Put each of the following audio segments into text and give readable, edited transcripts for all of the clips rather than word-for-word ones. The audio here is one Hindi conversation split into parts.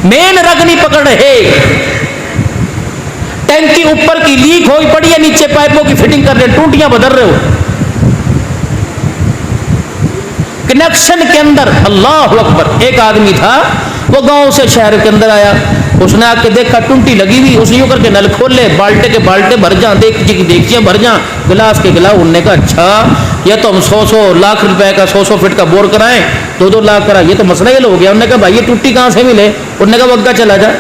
मेन रग नहीं पकड़ रहे, टैंकी ऊपर की लीक हुई पड़ी है, नीचे पाइपों की फिटिंग कर रहे, टूटियां बदल रहे हो कनेक्शन के अंदर। अल्लाह अकबर। एक आदमी था, वो गांव से शहर के अंदर आया, उसने आके देखा टूटी लगी हुई, उसने यूं करके नल खोले, बाल्टे के बाल्टे भर जा, देखची की देखचियां भर जा, गिलास के गिलास। उनने कहा अच्छा ये तो हम 100 लाख रुपए का 100 फीट का बोर कराएं, 2-2 लाख करा, ये तो मसला ही हो गया। उन्होंने कहा भाई ये टूटी कहाँ से मिले? उन्होंने कहा वग्गा चला जा।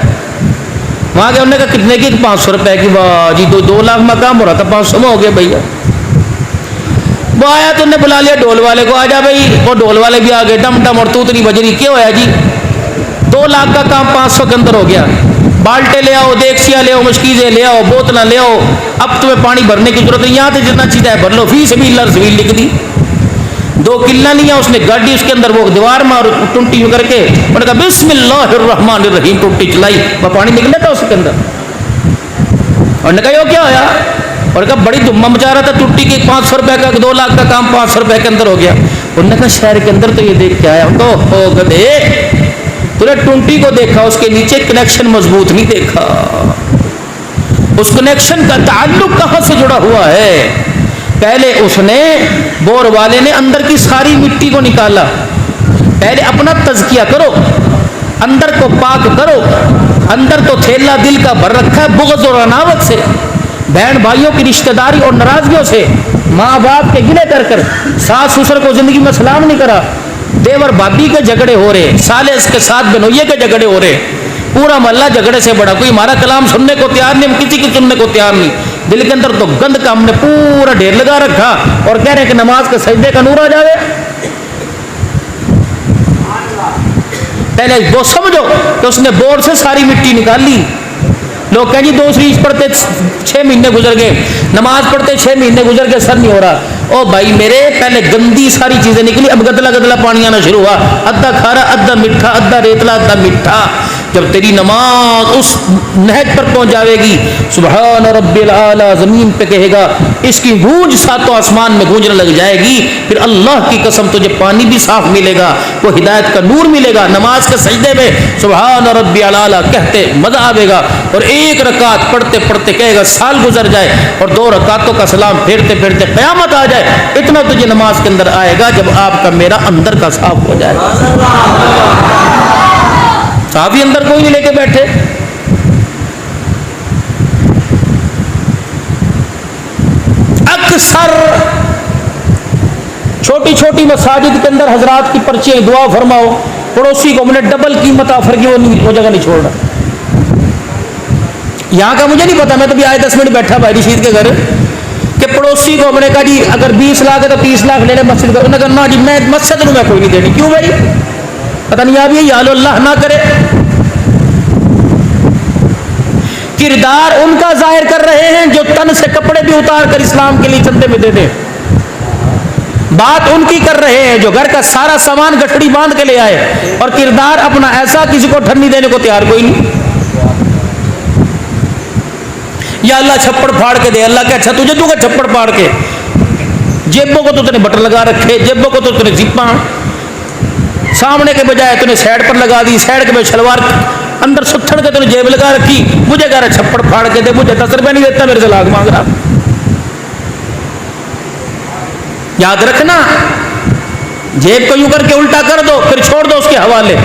वहां गया, उन्होंने कहा कितने की? 500 रुपए की। वाह जी, 2 लाख में काम हो रहा था, 500 में हो गया भैया। वो आया तो उन्हें बुला लिया ढोल वाले को, आ जा भाई। वो ढोल वाले भी आ गए, डम डम और तूतनी बजरी। क्या होया जी? 2 लाख का काम 500 के अंदर हो गया। बाल्टे ले आओ, देगचियां ले आओ, मशकीज़ें ले आओ, बोतलें ले आओ, अब तुम्हें पानी भरने की जरूरत है, यहाँ से जितना चीज़ है भर लो, फी सबीलिल्लाह सबील लिख दी। 2 किल्ला लिया उसने, गाड़ी उसके अंदर वो दीवार में और टूटी करके उन्होंने कहा बिस्मिल्लाहिर्रहमानिर्रहीम, टूटी चलाई, वह पानी निकला था उसके अंदर। उन्होंने कहा यो क्या होया? और कहा बड़ी धुम्मा मचा रहा था, टूटी की 500 रुपए का 2 लाख का काम 500 रुपए के अंदर हो गया। उन्होंने कहा शहर के अंदर तो ये देख के आया। तो हो गधे, तूने टूटी को देखा, उसके नीचे कनेक्शन मजबूत नहीं देखा। उस कनेक्शन का ताल्लुक कहां से जुड़ा हुआ है? पहले उसने, बोर वाले ने अंदर की सारी मिट्टी को निकाला। पहले अपना तज़किया करो, अंदर को पाक करो। अंदर तो थैला दिल का भर रखा है बुग़्ज़ और अनावत से, बहन भाइयों की रिश्तेदारी और नाराजगियों से, माँ बाप के गिले कर कर, सास ससुर को जिंदगी में सलाम नहीं करा, देवर भाभी के झगड़े हो रहे, साले इसके साथ बनोइये के झगड़े हो रहे, पूरा मोहल्ला झगड़े से बड़ा, कोई हमारा कलाम सुनने को तैयार नहीं, हम किसी की सुनने को तैयार नहीं। दिल के अंदर तो गंद का हमने पूरा ढेर लगा रखा और कह रहे हैं कि नमाज के सजदे का नूर आ जावे। पहले वो समझो कि उसने बोर से सारी मिट्टी निकाल ली। लोग कहें जी दूसरी पढ़ते 6 महीने गुजर गए, नमाज पढ़ते 6 महीने गुजर गए, सर नहीं हो रहा। ओ भाई मेरे, पहले गंदी सारी चीजें निकली, अब गदला गदला पानी आना शुरू हुआ, अद्धा खारा अद्धा मीठा, अद्धा रेतला अद्धा मीठा। जब तेरी नमाज उस नहज पर पहुंच जाएगी, सुभान रब्बिल आला जमीन पे कहेगा, इसकी गूंज 7 आसमान में गूंजने लग जाएगी। फिर अल्लाह की कसम तुझे पानी भी साफ मिलेगा, वो हिदायत का नूर मिलेगा। नमाज के सजदे में सुभान रब्बिल आला कहते मजा आवेगा, और 1 रकात पढ़ते पढ़ते कहेगा साल गुजर जाए, और 2 रकातों का सलाम फेरते फेरते क़यामत आ जाए। इतना तुझे नमाज के अंदर आएगा जब आपका मेरा अंदर का साफ हो जाएगा। साफी अंदर कोई नहीं लेके बैठे। अक्सर छोटी छोटी मसाजिद के अंदर हजरात की पर्चियां, दुआ फरमाओ, पड़ोसी को हमने डबल कीमत ऑफर की, वो जगह नहीं छोड़ रहा। यहां का मुझे नहीं पता, मैं तो भी आए 10 मिनट बैठा भाई रशीद के घर, कि पड़ोसी को हमने कहा जी अगर 20 लाख है तो 30 लाख ले ले मस्जिद का। उन्होंने कहा ना जी मैं मस्जिद में कोई नहीं देनी। क्यों भाई? पता नहीं आप ये अल्लाह ना करे। किरदार उनका जाहिर कर रहे हैं जो तन से कपड़े भी उतार कर इस्लाम के लिए चंदे में दे दे। बात उनकी कर रहे हैं जो घर का सारा सामान गठड़ी बांध के ले आए, और किरदार अपना ऐसा किसी को ठंडी देने को तैयार कोई नहीं। या अल्लाह छप्पड़ फाड़ के दे, अल्लाह के अच्छा तुझे दूंगा छप्पड़ फाड़ के। जेबों को तो तूने बटन लगा रखे, जेबों को तो तूने जिप्पा सामने के बजाय तूने साइड पर लगा दी, साइड के बजाय शलवार अंदर सुथड़ के तूने जेब लगा रखी। मुझे कह रहा छप्पड़ फाड़ के दे, मुझे 10 रुपये नहीं देता, मेरे से लाख मांग रहा। याद रखना, जेब को यूं करके उल्टा कर दो फिर छोड़ दो उसके हवाले।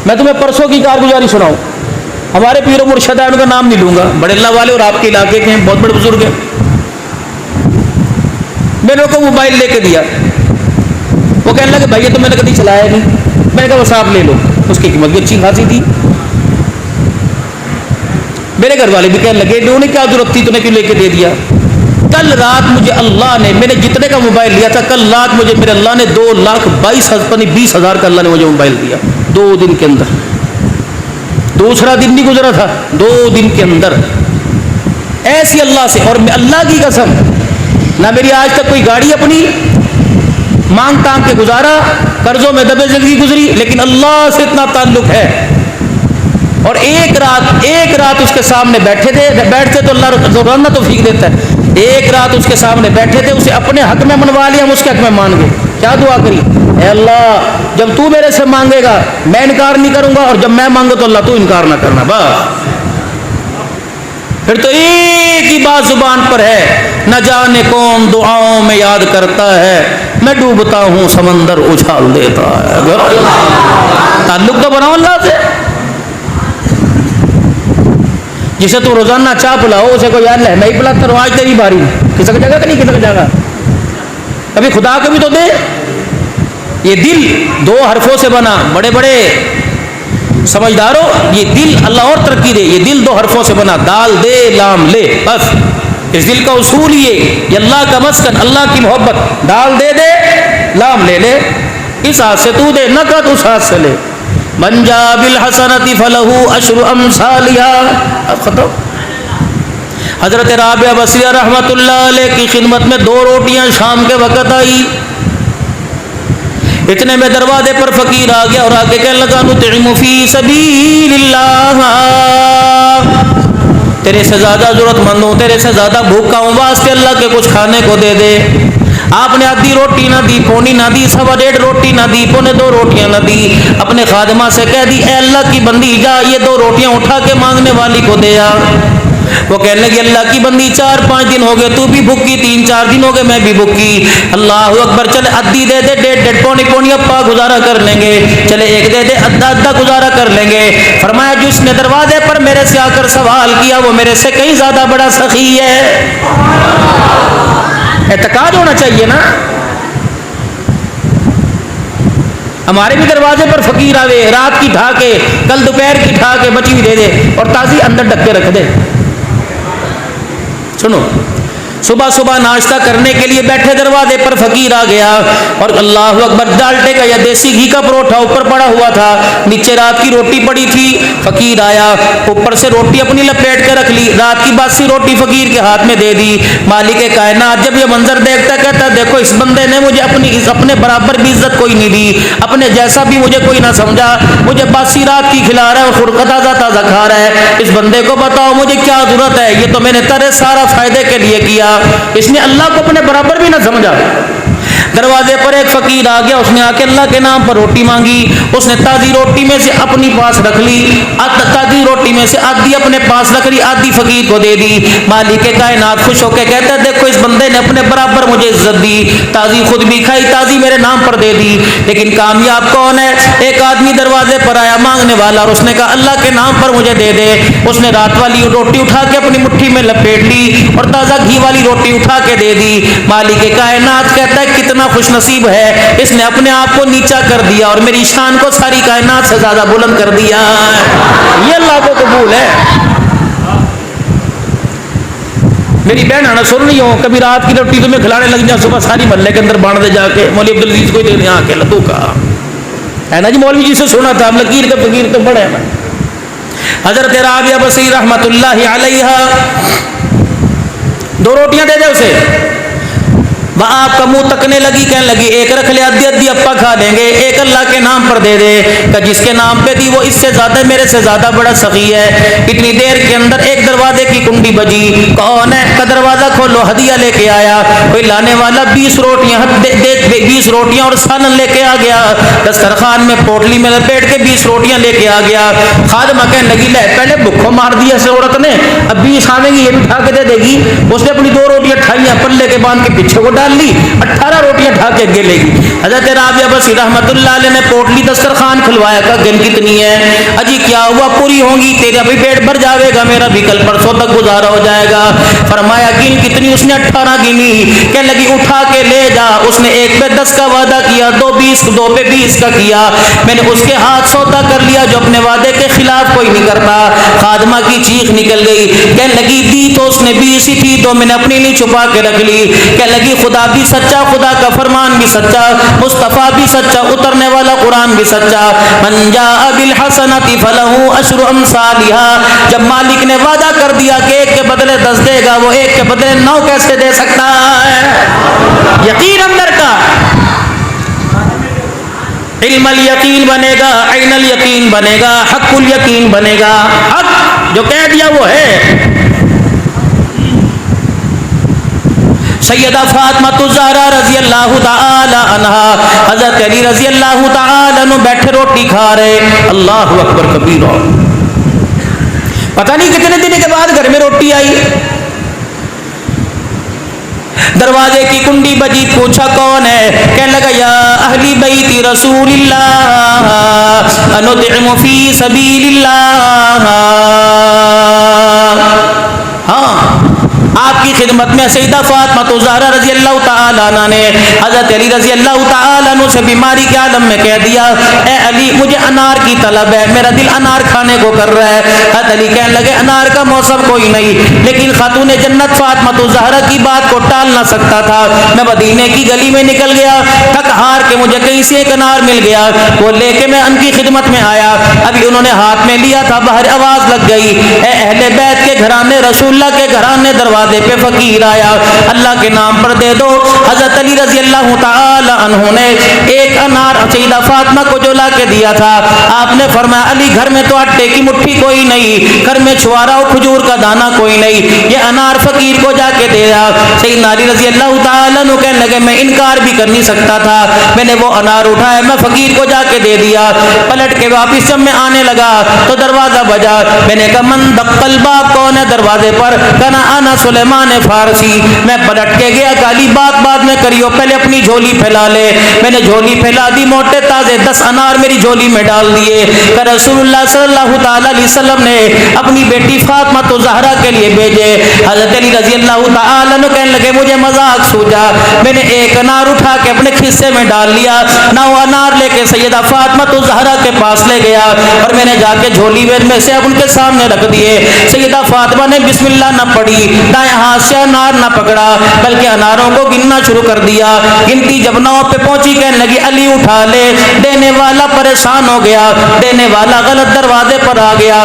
मैं तुम्हें परसों की कारगुजारी सुनाऊं। हमारे पीर मुर्शद है, उनका नाम नहीं लूंगा, बड़े अल्लाह वाले और आपके इलाके के हैं, बहुत बड़े बुजुर्ग हैं। मैंने को मोबाइल लेके दिया, वो कहने लगे भाई ये तो मैंने कभी चलाया नहीं। मैंने कहा बस आप ले लो, उसकी कीमत भी अच्छी खासी थी। मेरे घर वाले भी कहने लगे उन्हें क्या जरूरत थी, तूने क्यों लेके दे दिया। कल रात मुझे अल्लाह ने, मैंने जितने का मोबाइल लिया था, कल रात मुझे मेरे अल्लाह ने 2,22,20,000 का अल्लाह ने मुझे मोबाइल दिया 2 दिन के अंदर। दूसरा दिन नहीं गुजरा था, 2 दिन के अंदर ऐसी अल्लाह से। और अल्लाह की कसम, ना मेरी आज तक कोई गाड़ी अपनी मांग तांग के गुजारा, कर्जों में दबे जिंदगी गुजरी, लेकिन अल्लाह से इतना ताल्लुक है। और एक रात उसके सामने बैठे तो अल्लाह रोजाना तो फीक देता है। एक रात उसके सामने बैठे थे, उसे अपने हक में मनवा लिया, हम उसके हक में मान गए। क्या दुआ करी, ए अल्लाह जब तू मेरे से मांगेगा मैं इनकार नहीं करूंगा, और जब मैं मांगू तो अल्लाह तू इनकार ना करना। बस फिर तो एक ही बात जुबान पर है, न जाने कौन दुआओं में याद करता है, मैं डूबता हूं समंदर उछाल देता है। ताल्लुक तो बनाओ अल्लाह से। जिसे तू रोजाना चाय पिलाओ उसे को यार मैं ही पिलाता रहूं, आज तेरी बारी, किसक जगह कि नहीं किसक जगह, अभी खुदा को भी तो दे। ये दिल 2 हरफों से बना, बड़े बड़े समझदारों, ये दिल अल्लाह और तरक्की दे, ये दिल 2 हरफों से बना, दाल दे लाम ले, बस इस दिल का उसूल ये अल्लाह का मस्कन, अल्लाह की मोहब्बत, दाल दे दे लाम ले ले, इस हाथ से तू दे, न का तू उस हाथ से ले। मंजा बिल हसनति फलहू अशरु अमसालिहा। अब खत्म। हजरत राबिया बसरिया रहमतुल्लाह अलैह की खिदमत में 2 रोटियां शाम के वक़्त आई। इतने में दरवाजे पर फकीर आ गया और आके कहने लगा नुतिमु फी सबीलिल्लाह, तेरे से ज्यादा जरूरतमंद हूँ, तेरे से ज्यादा भूखा हूँ, वास्ते अल्लाह के कुछ खाने को दे दे। आपने आधी रोटी ना दी, पौनी ना दी, 1.25 रोटी ना दी, 2.25 रोटियां ना दी। अपने खादिमा से कह दी, ए अल्लाह की बंदी जा ये 2 रोटियां उठा के मांगने वाली को दे आ। वो कहने लगी अल्लाह की बंदी 4-5 दिन हो गए तू भी भूखी, 3-4 दिन हो गए मैं भी भूखी। अल्लाह अकबर, चले आधी दे दे, 1.5 पौनी अप्पा गुजारा कर लेंगे, चले 1 दे दे, आधा गुजारा कर लेंगे। फरमाया जिसने दरवाजे पर मेरे से आकर सवाल किया वो मेरे से कहीं ज्यादा बड़ा सखी है। एतकाद होना चाहिए ना। हमारे भी दरवाजे पर फकीर आवे, रात की ढा के, कल दोपहर की ढा के बची हुई दे दे और ताजी अंदर ढक के रख दे। सुनो, सुबह सुबह नाश्ता करने के लिए बैठे दरवाजे पर फकीर आ गया और अल्लाह अकबर, डालटे का या देसी घी का परोठा ऊपर पड़ा हुआ था, नीचे रात की रोटी पड़ी थी। फकीर आया, ऊपर से रोटी अपनी लपेट के रख ली, रात की बासी रोटी फकीर के हाथ में दे दी। मालिक कायनात जब ये मंजर देखता कहता देखो इस बंदे ने मुझे अपने बराबर भी इज्जत कोई नहीं दी, अपने जैसा भी मुझे कोई ना समझा, मुझे बासी रात की खिला रहा है और खुद ताजा ताजा खा रहा है। इस बंदे को बताओ मुझे क्या जरूरत है, ये तो मैंने तेरे सारा फायदे के लिए किया, इसने अल्लाह को अपने बराबर भी ना समझा। दरवाजे पर एक फकीर आ गया, उसने आके अल्लाह के नाम पर रोटी मांगी, उसने ताजी रोटी में से अपनी पास रख ली, ताजी रोटी में से आधी अपने पास रख ली, आधी फकीर को दे दी। मालिक कायनात खुश होकर कहता है देखो इस बंदे ने अपने बराबर मुझे इज्जत दी, ताजी खुद भी खाई, ताजी मेरे नाम पर दे दी। लेकिन कामयाब कौन है? एक आदमी दरवाजे पर आया मांगने वाला और उसने कहा अल्लाह के नाम पर मुझे दे दे। उसने रात वाली रोटी उठा के अपनी मुट्ठी में लपेट ली और ताजा घी वाली रोटी उठा के दे दी। मालिक कायनात कहता है कितना खुश नसीब है, इसने अपने आप को नीचा कर दिया और मेरी शान को सारी कायनात से ज्यादा बुलंद कर दिया। ये अल्लाह को कबूल है। मेरी बहन आना सुन रही हो, कभी रात की रोटी तुम्हें खिलाने लग जा, सुबह सारी मोहल्ले के अंदर बांट दे जाके, मौलवी अब्दुल अजीज को दे आके लद्दू का है ना जी, मौलवी जी से सुना था, लकीर का फकीर तो बड़े है। हजरत राबिया बसरी रहमतुल्लाहि अलैहा 2 रोटियां दे दे उसे, वह आपका मुंह तकने लगी, कहने लगी एक रख ले, आधी आधी अप्पा खा लेंगे, एक अल्लाह के नाम पर दे दे। कि जिसके नाम पे दी वो इससे ज्यादा मेरे से ज्यादा बड़ा सखी है। इतनी देर के अंदर एक दरवाजे की कुंडी बजी, कौन है? का दरवाजा खोलो, हदिया लेके आया कोई लाने वाला, 20 रोटियां 20 रोटियां और सालन लेके आ गया। दस्तरखान में पोटली में लपेट के 20 रोटियां लेके आ गया। खादमा कहने लगी ले पहले भूखों मार दिया इस औरत ने, अब 20 आवेगी ये भी उठा के दे देगी। उसने अपनी 2 रोटियां ठाइयां पल्ले के बांध के पीछे को ली, 18 रोटियां ढा के आगे लेगी। हजरत राबिया बसरी रहमतुल्लाह अलैह ने पोटली दस्तरखान खुलवाया, का गिन कितनी है? अजी क्या हुआ? पूरी होंगी, तेरा भी पेट भर जाएगा, मेरा भी कल परसों तक गुजारा हो जाएगा। फरमाया गिन कितनी? उसने 18 गिनी। क्या लगी उठा के ले जा। उसने 1 पे 10 का वादा किया, 2 पे 20 का किया। मैंने उसके हाथ सौदा कर लिया जो अपने वादे के खिलाफ कोई नहीं करता। खादमा की चीख निकल गई, कहने लगी दी तो उसने 20 ही थी, तो मैंने अपने लिए छुपा के रख ली। कहने लगी खुदा भी सच्चा, खुदा का फरमान भी सच्चा, मुस्तफा भी सच्चा, उतरने वाला कुरान भी सच्चा। मन जाअ बिल हसनति फलहू अशरु अमसालिहा। जब मालिक ने वादा कर दिया कि 1 के बदले 10 देगा, वो 1 के बदले 9 कैसे दे सकता है? यकीन अंदर का, इल्मल यकीन बनेगा, ऐनल यकीन बनेगा, हक्कुल यकीन बनेगा। हक जो कह दिया वो है। सैयदा फातिमा ज़हरा रज़ी अल्लाह ताला अन्हा, हज़रत अली रज़ी अल्लाह ताला अन्हु बैठे रोटी खा रहे। अल्लाहु अकबर कबीरा। पता नहीं कितने दिन के बाद घर में रोटी आई। दरवाजे की कुंडी बजी, पूछा कौन है? कहने लगा या अहली बैती रसूलिल्लाह अनुतिमु फी सबीलिल्लाह। हाँ, आपकी खिदमत में सैयदा फातिमा ज़हरा रज़ी अल्लाह ताला अन्हा ने हज़रत अली रज़ी अल्लाह ताला अन्हु से बीमारी के आलम में कह दिया, ए अली मुझे अनार की तलब है, मेरा दिल अनार खाने को कर रहा है। हज़रत अली कहने लगे अनार का मौसम कोई नहीं, लेकिन खातून जन्नत फातिमा ज़हरा की बात को टाल ना सकता था। मैं मदीने की गली में निकल गया, थक हार के मुझे कहीं से एक अनार मिल गया, वो लेके मैं उनकी खिदमत में आया। अभी उन्होंने हाथ में लिया था, बाहर आवाज लग गई, ए अहले बैत के घराने, रसूलुल्लाह के घराने, दरवाजे पे फकीर आया, अल्लाह के नाम पर दे दो। हज़रत अली रज़ी अल्लाह ताला अन्हु ने एक अनार सैयदा फातिमा को जो ला के दिया था, आपने फरमाया अली घर में तो आटे की मुट्ठी कोई नहीं, घर में छुआरा और खजूर का दाना कोई नहीं, ये अनार फकीर को जाके दे दिया। सैयदना अली रज़ी अल्लाह ताला अन्हु कहने लगे मैं इनकार भी कर नहीं सकता था, मैंने वो अनार उठाया, मैं फकीर को जाके दे दिया। पलट के वापिस जब मैं आने लगा तो दरवाजा बजा, मैंने कहा मन दक्कल बाब, कौन है दरवाजे पर? कहना आना सुलेमान फारसी। मैं पलट के गया, काली बात बाद में करियो, पहले अपनी झोली फैला ले। मैंने झोली फैला दी, मोटे ताजे 10 अनार मेरी झोली में डाल दिए। रसूलुल्लाह सल्लल्लाहु ताला अलैहि वसल्लम ने अपनी बेटी फातिमा ज़हरा के लिए भेजे। हज़रत अली रज़ी अल्लाह ताला अन्हु कहने लगे मुझे मजाक सूझा, मैंने एक अनार उठा के अपने खिस्से में डाल लिया, ना वो अनार लेके सैयदा फातिमा ज़हरा के पास ले गया और मैंने जाके झोली में से उनके सामने रख दिए। सैयदा फातिमा ने बिस्मिल्लाह न पढ़ी, दाएं हाथ से अनार न पकड़ा, बल्कि अनारों को गिनना शुरू कर दिया। गिनती जब 9 पे पहुंची, कहने लगी अली उठा ले। देने वाला परेशान हो गया, देने वाला गलत दरवाजे पर आ गया।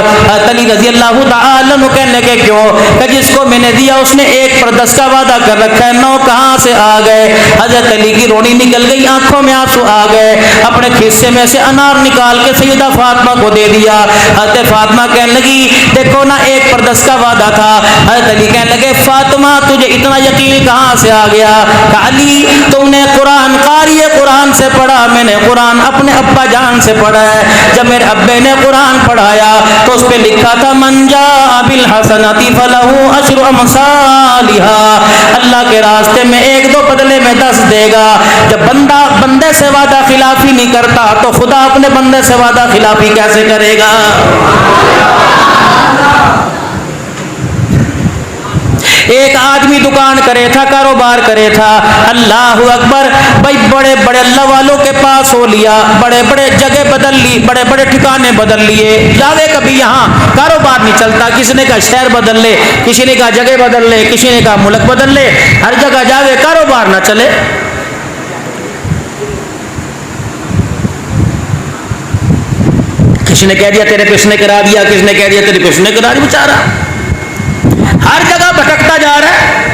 अली रज़ी अल्लाह ताला अन्हु कहने लगे क्यों? कि जिसको मैंने दिया उसने 1 पर 10 का वादा कर रखा है, 9 कहाँ से आ गए? हज़रत अली की रोनी निकल गई, आंखों में आंसू आ गए। अपने खिस्से में से अनार निकाल के सैयदा फातिमा को दे दिया। हज़रत फातिमा कहने लगी देखो ना 1 पर 10 का वादा था। हज़रत अली कहने लगे फातिमा तुझे इतना यकीन कहाँ से आ गया? अली तुमने कुरान कारी कुरान से पढ़ा, मैंने कुरान अपने अब्बा जान से पढ़ा है। जब मेरे अब्बे ने कुरान पढ़ाया तो उस पे लिखा था मंजा बिल हसनती फलहू अशरु अमसालिहा, अल्लाह के रास्ते में 1-2 बदले में 10 देगा। जब बंदा बंदे से वादा खिलाफी नहीं करता तो खुदा अपने बंदे से वादा खिलाफी कैसे करेगा? एक आदमी दुकान करे था, कारोबार करे था, अल्लाह अकबर भाई बड़े बड़े अल्लाह वालों के पास हो लिया, बड़े बड़े जगह बदल ली, बड़े बड़े ठिकाने बदल लिए, जावे कभी यहाँ कारोबार नहीं चलता, किसी ने कहा शहर बदल ले, किसी ने कहा जगह बदल ले, किसी ने कहा मुल्क बदल ले, हर जगह जावे कारोबार ना चले। किसी ने कह दिया तेरे पे उसने करा दिया, किसी ने कह दिया तेरे पे उसने करा दिया, बेचारा हर जगह भटकता जा रहा है।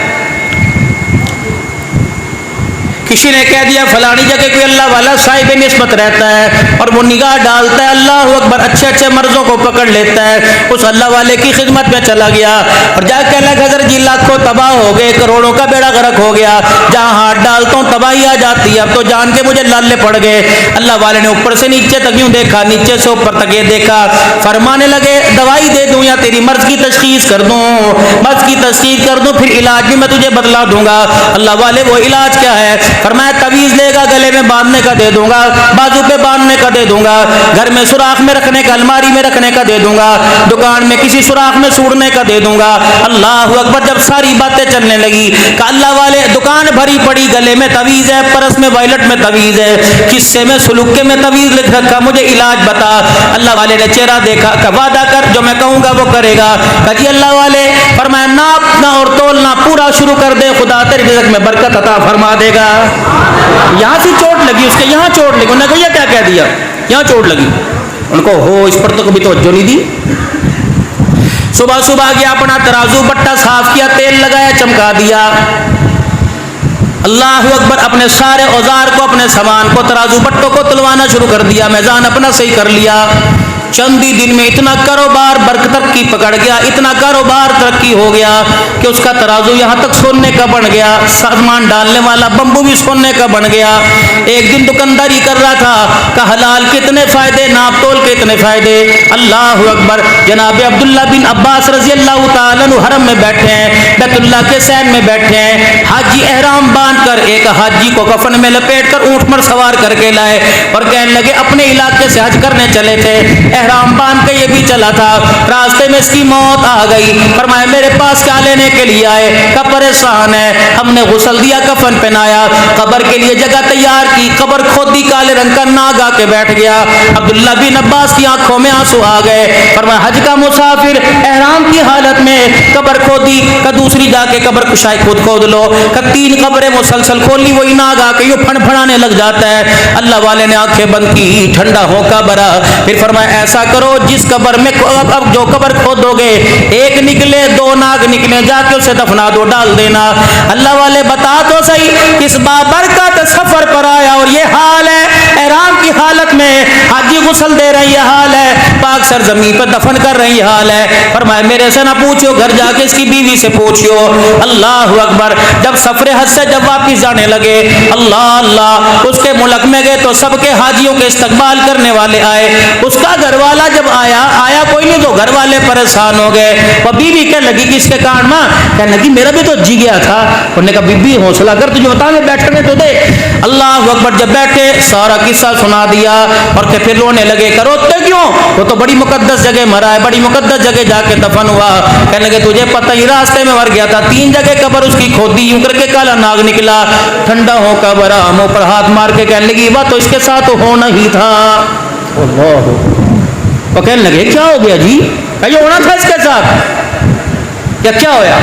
किसी ने कह दिया फलानी जगह कोई अल्लाह वाला साहिब निस्बत रहता है और वो निगाह डालता है, अल्लाह अकबर अच्छे अच्छे मर्जों को पकड़ लेता है, उस अल्लाह वाले की खिदमत में चला गया और जाकर कहने लगा हज़रत जी लाखों तबाह हो गए, करोड़ों का बेड़ा गर्क हो गया, जहाँ हाथ डालता हूँ तबाही आ जाती है, अब तो जान के मुझे लाले पड़ गए। अल्लाह वाले ने ऊपर से नीचे तक यूँ देखा, नीचे से ऊपर तक ये देखा, फरमाने लगे दवाई दे दूँ या तेरी मर्ज की तशखीस कर दूँ? मर्ज की तशखीस कर दूँ फिर इलाज भी मैं तुझे बदला दूंगा। अल्लाह वाले वो इलाज क्या है? फरमाया तवीज़ लेगा गले में बांधने का दे दूंगा, बाजू पे बांधने का दे दूंगा, घर में सुराख में रखने का, अलमारी में रखने का दे दूंगा, दुकान में किसी सुराख में सूड़ने का दे दूंगा। अल्लाह अकबर जब सारी बातें चलने लगी कि अल्लाह वाले दुकान भरी पड़ी, गले में तवीज़ है, परस में वायलट में तवीज़ है, किस्से में सुलुक्के में तवीज़ लिख रखा, मुझे इलाज बता। अल्लाह वाले ने चेहरा देखा, का वादा कर जो मैं कहूँगा वो करेगा। कहा जी अल्लाह वाले, फरमाया नापना और तोलना पूरा शुरू कर दे, खुदा तेरे रिज़्क़ में बरकत अता फरमा देगा। यहाँ से चोट लगी उसके, यहाँ चोट लगी, उन्होंने कहा क्या कह दिया, यहाँ चोट लगी, उनको हो इस पर तो कभी तवज्जो नहीं दी। सुबह सुबह गया, अपना तराजू बट्टा साफ किया, तेल लगाया, चमका दिया, अल्लाह अकबर अपने सारे औजार को, अपने सामान को, तराजू बट्टों को तुलवाना शुरू कर दिया, मैजान अपना सही कर लिया। चंद ही दिन में इतना कारोबार तरक्की पकड़ गया, इतना कारोबार तरक्की हो गया कि उसका तराजू यहाँ तक सोने का बन गया, सामान डालने वाला बम्बू भी सोने का बन गया। एक दिन दुकानदारी कर रहा था, का हलाल कितने फायदे, नाप तोल के इतने फायदे। अल्लाह अकबर। जनाब अब्दुल्ला बिन अब्बास रजी अल्लाह तआला अन्हु हरम में बैठे हैं, बैतुल्लाह के सैन में बैठे हैं। हाजी एहराम बांध कर एक हाजी को कफन में लपेट कर ऊंट पर सवार करके लाए और कहने लगे अपने इलाके से हज करने चले थे, एहराम बांध के ये भी चला था, रास्ते में इसकी मौत आ गई। फरमाया मेरे पास क्या लेने के लिए आए? का परेशान है। हमने गुसल दिया, कफन पहनाया, कब्र के लिए जगह तैयार की, कब्र खोदी, काले रंग का नाग आके बैठ गया। अब्दुल्ला बिन अब्बास की आंखों में आंसू आ गए। फरमाया हज का मुसाफिर एहराम की हालत में कब्र खोदी, का दूसरी जाके कब्र कुशाई खुद खोद लो, का 3 कब्रें मुसलसल खोली, वही नाग आके यूं फड़फड़ाने लग जाता है। अल्लाह वाले ने आंखें बंद की, ठंडा होका बरा। फिर फरमाया ऐसा करो, जिस कब्र में अब जो कब्र खोदोगे, एक निकले 2 नाग निकले, जाके उसे दफना दो, डाल देना। अल्लाह वाले बता तो सही, किस बाबरकत सफर पर आया और ये हाल है, एहराम की हालत में हाजी गुस्ल दे रही है, हाल है, पाक सरजमी पर दफन कर रही हाल है। फरमाया मेरे से ना पूछो, घर जाके इसकी बीवी से पूछियो। अल्लाह अकबर। जब सफरे हज से जब वापिस जाने लगे, अल्लाह अल्लाह, उसके मुल्क में गए तो सबके हाजियों के इस्तकबाल करने वाले आए। उसका घरवाला जब आया कोई नहीं, तो घर वाले परेशान हो गए। वह बीवी कह लगी किसके कारण? माँ कहने लगी मेरा भी तो जी गया था। उन्होंने कहा बीबी हौसला कर, तुझे बता मैं बैठने तो दे। अल्लाह अकबर। जब बैठे सारा किस्सा सुना दिया और फिर रोने लगे। रोते क्यों? वो तो बड़ी मुकद्दस जगह मरा है, बड़ी मुकद्दस जगह जाके दफन हुआ। कहने लगे तुझे पता ही, रास्ते में मर गया था, 3 जगह कब्र उसकी खोदी, यूं करके काला नाग निकला, ठंडा हो कब्र, मुंह पर हाथ मार के कहने लगी वह तो इसके साथ होना ही था। अल्लाह। वो कहने लगे क्या हो गया जी? ये होना था इसके साथ। क्या होया?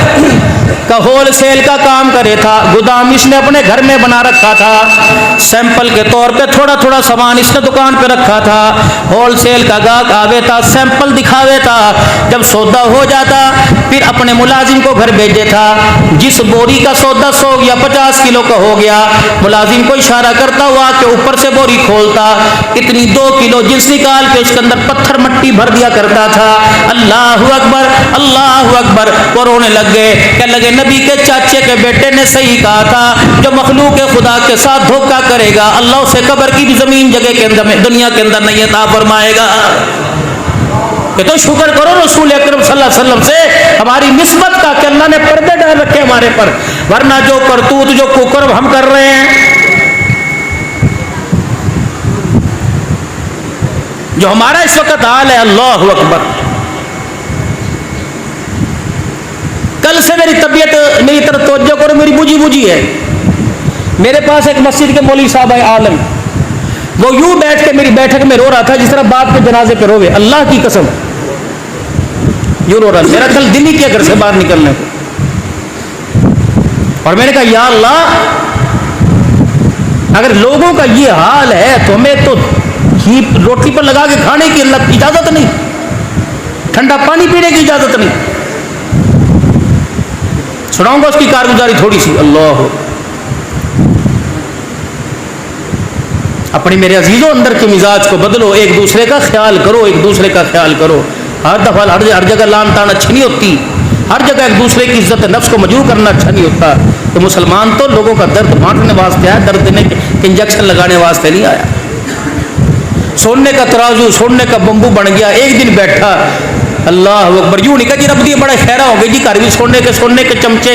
का होलसेल का काम करे था, गोदाम इसने अपने घर में बना रखा था, सैंपल के तौर पे थोड़ा थोड़ा सामान इसने दुकान पे रखा था। होलसेल का गाहक आवे था, सैंपल दिखावे था, जब सौदा हो जाता फिर अपने मुलाजिम को घर भेजे था। जिस बोरी का सौदा 100 या 50 किलो का हो गया, मुलाजिम को इशारा करता हुआ कि ऊपर से बोरी खोलता, इतनी 2 किलो जिस निकाल के उसके अंदर पत्थर मट्टी भर दिया करता था। अल्लाह अकबर, अल्लाह अकबर। वो रोने लग गए, कहने लगे नबी के चाचे के बेटे ने सही कहा था, जो मखलूक खुदा के साथ धोखा करेगा, अल्लाह उसे कब्र की भी जमीन जगह के अंदर, दुनिया के अंदर नहीं अता फरमाएगा। तो शुक्र करो रसूल अकरम सल्लल्लाहु अलैहि वसल्लम से हमारी निस्बत का, कि अल्लाह ने पर्दे डाल रखे हमारे पर, वरना जो करतूत जो कुकर्म हम कर रहे हैं, जो हमारा इस वक्त हाल है, अल्लाह अकबर। कल से मेरी तबीयत मेरी तरफ तवज्जो करो, मेरी बुझी है। मेरे पास एक मस्जिद के मौलवी साहब है आलम, वो यूं बैठ के मेरी बैठक में रो रहा था जिस तरह बाप के जनाजे पे रोवे, अल्लाह की कसम यूं रो रहा था। मेरा कल दिल ही किया घर से बाहर निकलने को, और मैंने कहा या अल्लाह, अगर लोगों का ये हाल है तो हमें तो घी रोटी पर लगा के खाने की अल्लाह की इजाजत नहीं, ठंडा पानी पीने की इजाजत नहीं। सुनाऊंगा उसकी कारगुजारी थोड़ी सी। अल्लाह। अपनी मेरे अजीजों अंदर के मिजाज को बदलो, एक दूसरे का ख्याल करो, एक दूसरे का ख्याल करो। हर दफा हर जगह लान तान अच्छी नहीं होती, हर जगह एक दूसरे की इज्जत नफ्स को मजबूर करना अच्छा नहीं होता। तो मुसलमान तो लोगों का दर्द बांटने वास्ते आया, दर्द देने के इंजेक्शन लगाने वास्ते नहीं आया। सोने का तराजू, सोने का बम्बू बन गया, एक दिन बैठा, अल्लाह अकबर। यूं नहीं कहा जी रब दी बड़ा खैरा हो गई जी, घर भी सोने के चमचे,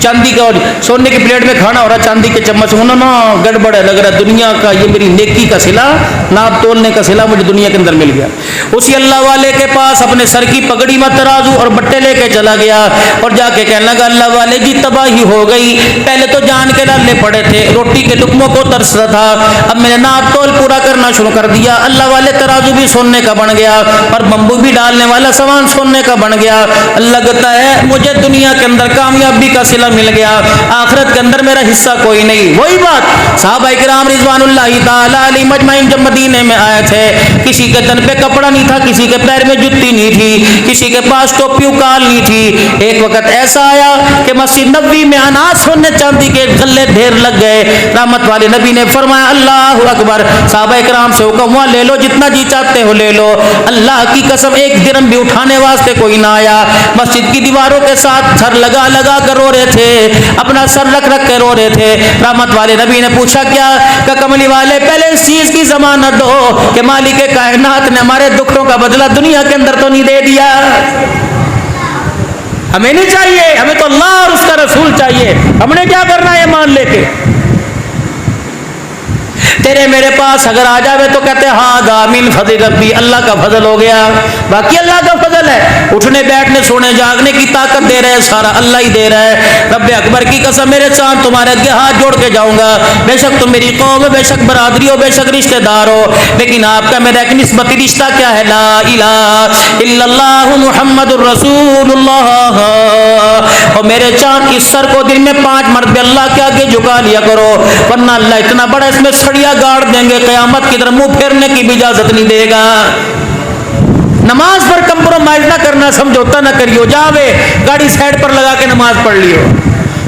चांदी का, और सोने की प्लेट में खाना हो रहा, चांदी के चम्मच, ना गड़बड़ है, लग रहा दुनिया का ये मेरी नेकी का सिला, नाप तोलने का सिला मुझे दुनिया के अंदर मिल गया। उसी अल्लाह वाले के पास अपने सर की पगड़ी में तराजू और बट्टे लेके चला गया और जाके कहने लगा अल्लाह वाले जी तबाही हो गई, पहले तो जान के डालने पड़े थे, रोटी के लुकमों को तरस रहा था, अब मैंने नाप तोल पूरा करना शुरू कर दिया। अल्लाह वाले तराजू भी सोने का बन गया और बम्बू भी डालने वाला सामान सोने का बन गया। लगता है मुझे दुनिया के अंदर कामयाबी का सिला हिस्सा मिल गया, आखिरत के अंदर मेरा हिस्सा कोई नहीं। वही बात सहाबा किराम रिज़वानुल्लाहि ताला अलैहिम अजमईन जब मदीने में आए थे, किसी के तन पे कपड़ा नहीं था, किसी के पैर में जुत्ती नहीं थी, किसी के पास टोपी उकाल नहीं थी। एक वक्त ऐसा आया कि मस्जिद नबवी में अनाज सोने चांदी के गल्ले ढेर लग गए। रहमत वाले नबी ने फरमाया अल्लाहु अकबर, सहाबा किराम से हुक्म हुआ ले लो जितना जी चाहते हो ले लो। अल्लाह की कसम एक दिरहम भी उठाने वास्ते कोई ना आया। मस्जिद की दीवारों के साथ सर लगा लगा कर रो रहे थे, अपना सर रख रख कर रो रहे थे। रहमत वाले नबी ने पूछा क्या? का कमली वाले पहले इस चीज की जमानत दो कि मालिक कायनात ने हमारे दुखों का बदला दुनिया के अंदर तो नहीं दे दिया। हमें नहीं चाहिए, हमें तो अल्लाह और उसका रसूल चाहिए। हमने क्या करना है मान लेके? तेरे मेरे पास अगर आ जावे तो कहते हाँ दामिन फज़ल रब्बी, अल्लाह का फजल हो गया। बाकी अल्लाह का फजल है, उठने बैठने सोने जागने की ताकत दे रहे हैं, सारा अल्लाह ही दे रहा है। रब्बे अकबर की कसम मेरे चांद तुम्हारे आगे हाथ जोड़ के जाऊंगा, बेशक तुम मेरी कौम हो, बेशक बरादरी हो, बेशक रिश्तेदार हो, लेकिन आपका मेरा एक निस्बती रिश्ता क्या है? ला इलाहा इल्लल्लाहु मुहम्मदुर रसूलुल्लाह। और मेरे चांद इस सर को दिन में 5 मरतबे अल्लाह के आगे झुका लिया करो, वरना अल्लाह इतना बड़ा इसमें सड़िया गाड़ देंगे, कयामत की तरफ मुंह फेरने की भी इजाजत नहीं देगा। नमाज पर कंप्रोमाइज ना करना, समझौता ना करियो, जावे गाड़ी साइड पर लगा के नमाज पढ़ लियो।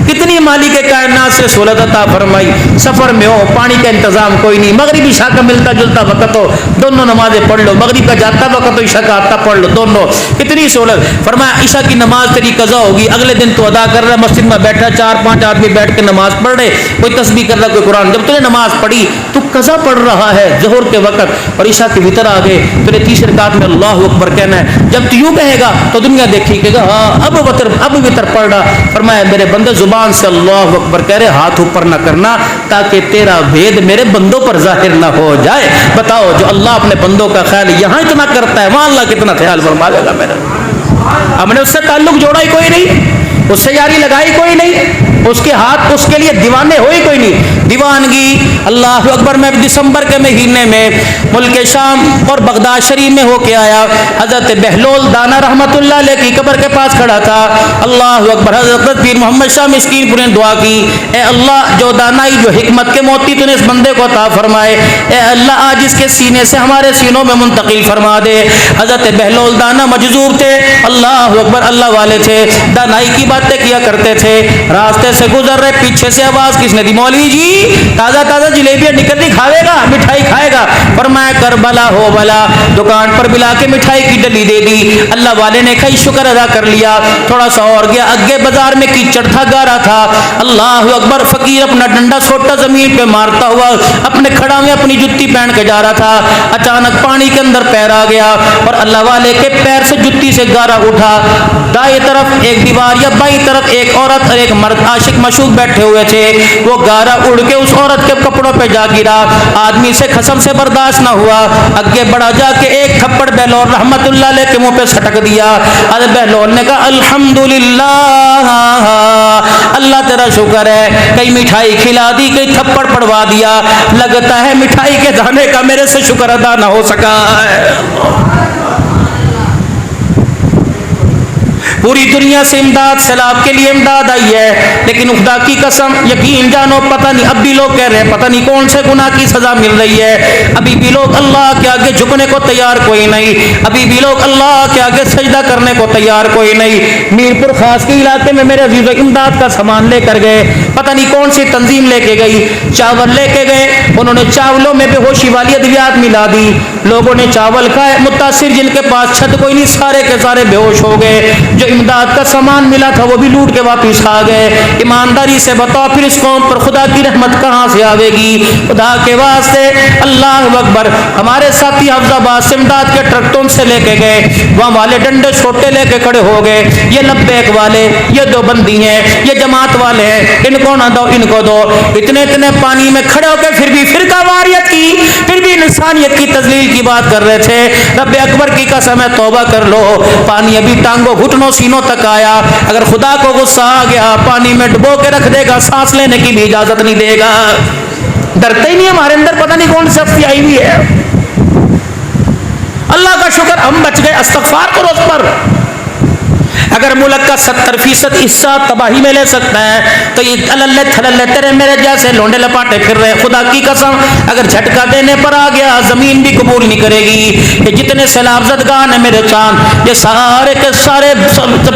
कितनी मालिक कायनात से सहूलत अता फरमाई। सफर में हो, पानी का इंतजाम कोई नहीं, मगरिब ईशा का मिलता जुलता वक्त हो, दोनों नमाजें पढ़ लो, मगरिब का जाता वक्त हो, ईशा का आता पढ़ लो, दोनों। कितनी सहूलत। फरमाया ईशा की नमाज तेरी कज़ा होगी, अगले दिन तो अदा कर रहा, मस्जिद में बैठा 4-5 आदमी बैठ के नमाज पढ़ रहे, कोई तस्बीह कर रहा, कोई कुरान। जब तूने नमाज पढ़ी तू कज़ा पढ़ रहा है जोहर के वक्त और ईशा के भीतर आ गए, तूने तीसरी रकात में अल्लाहु अकबर कहना है। जब तू यूं कहेगा तो दुनिया देखिएगा हाँ अब वितर पढ़ रहा। फरमाया मेरे बंदे जुबान से अल्लाहु अकबर कह रहे, हाथ ऊपर ना करना ताकि तेरा भेद मेरे बंदों पर जाहिर ना हो जाए। बताओ जो अल्लाह अपने बंदों का ख्याल यहाँ इतना करता है, वहां अल्लाह कितना ख्याल फरमा लेगा मेरा। हमने उससे ताल्लुक जोड़ा ही कोई नहीं, उससे यारी लगाई कोई नहीं, उसके हाथ उसके लिए दीवाने हो ही कोई नहीं। दीवानगी अल्लाह अकबर में दिसंबर के महीने में मुल्क शाम और बगदाद शरीफ में होके आया। हजरत बहलोल दाना रहमतुल्लाह अलैह की कब्र के पास खड़ा था। अल्लाह अकबर। हजरत पीर मोहम्मद शाह मिस्कीनपुर ने दुआ की, ए अल्लाह जो दानाई जो हिकमत के मोती तूने इस बंदे को अता फरमाए, ए अल्लाह आज इसके सीने से हमारे सीनों में मुंतकिल फरमा दे। हजरत बहलोल दाना मजजूब थे, अल्लाह अकबर, अल्लाह वाले थे, दानाई की बातें किया करते थे। रास्ते से गुजर रहे, पीछे से आवाज किसने दी? मौलवी जी ताजा ताजा जलेबियां निकलती, खाएगा मिठाई खाएगा? फरमाया करबला हो भला, दुकान पर मिला के मिठाई की डली दे दी। अल्लाह वाले ने कई शुक्र अदा कर लिया। थोड़ा सा और गया, आगे बाजार में कीचड़ था, गारा था। अल्लाह अकबर। फकीर अपना डंडा छोटा जमीन पे मारता हुआ अपने खड़ा में अपनी जुत्ती पहन के जा रहा था। अचानक पानी के अंदर पैर आ गया और अल्लाह वाले के पैर से जुत्ती से गारा उठा। दाएं तरफ एक दीवार या बाईं तरफ एक औरत और एक मर्द आशिक मशूक बैठे हुए थे। वो गारा उड़ के उस औरत के कपड़ों पे जा गिरा। आदमी से कसम से बर्दाश्त ना हुआ, आगे बढ़ा जाके एक थप्पड़ बहलोल रहमतुल्लाह अलैह के मुंह पे सटक दिया। अरे बहलोल ने कहा अल्हम्दुलिल्लाह, अल्लाह तेरा शुक्र है, कई मिठाई खिला दी, कई थप्पड़ पड़वा दिया, लगता है मिठाई के दाने का मेरे से शुक्र अदा ना हो सका है। पूरी दुनिया से इमदाद, सैलाब के लिए इमदाद आई है, लेकिन खुदा की कसम यकीन जानो पता नहीं अब भी लोग कह रहे हैं पता नहीं कौन से गुनाह की सजा मिल रही है। अभी भी लोग अल्लाह के आगे झुकने को तैयार कोई नहीं, अभी भी लोग अल्लाह के आगे सजदा करने को तैयार कोई नहीं। मीरपुर खास के इलाके में मेरे अजीज़ इमदाद का सामान लेकर गए, पता नहीं कौन सी तंजीम लेके गई, चावल लेके गए, उन्होंने चावलों में बेहोशी वाली अद्वियात मिला दी। लोगों ने चावल खाए, मुतासिर जिनके पास छत कोई नहीं सारे के सारे बेहोश हो गए। जो इमदाद का सामान मिला था वो भी लूट के वापिस आ गए। ईमानदारी से बताओ फिर इस कौम पर खुदा की रहमत कहाँ से आवेगी? खुदा के वास्ते अल्लाह अकबर। हमारे साथी हफ्जाबाद से इमदाद के ट्रकों से लेके गए, वहाँ वाले डंडे छोटे लेके खड़े हो गए, ये लब्बैक वाले, ये दो बंदी हैं, ये जमात वाले हैं, इनको ना दो इनको दो। इतने इतने पानी में खड़े होकर फिर भी फिरका वारियत की, फिर भी इंसानियत की तजलील की बात कर रहे थे। रब्बे अकबर की कसम है तौबा कर लो, पानी अभी टांगों घुटनों सीनों तक आया। अगर खुदा को गुस्सा आ गया पानी में डुबो के रख देगा, सांस लेने की भी इजाजत नहीं देगा। डरते ही नहीं हमारे अंदर, पता नहीं कौन सी शक्ति आई हुई है। अल्लाह का शुक्र हम बच गए, इस्तगफार करो उस पर। अगर मुल्क का 70% हिस्सा तबाही में ले सकता है तो ये अल्ले थल्ले तेरे मेरे जैसे लोंडे लपाटे फिर रहे, खुदा की कसम अगर झटका देने पर आ गया जमीन भी कबूल नहीं करेगी। ये जितने सैलाब ज़दगान है मेरे चांद, ये सारे के सारे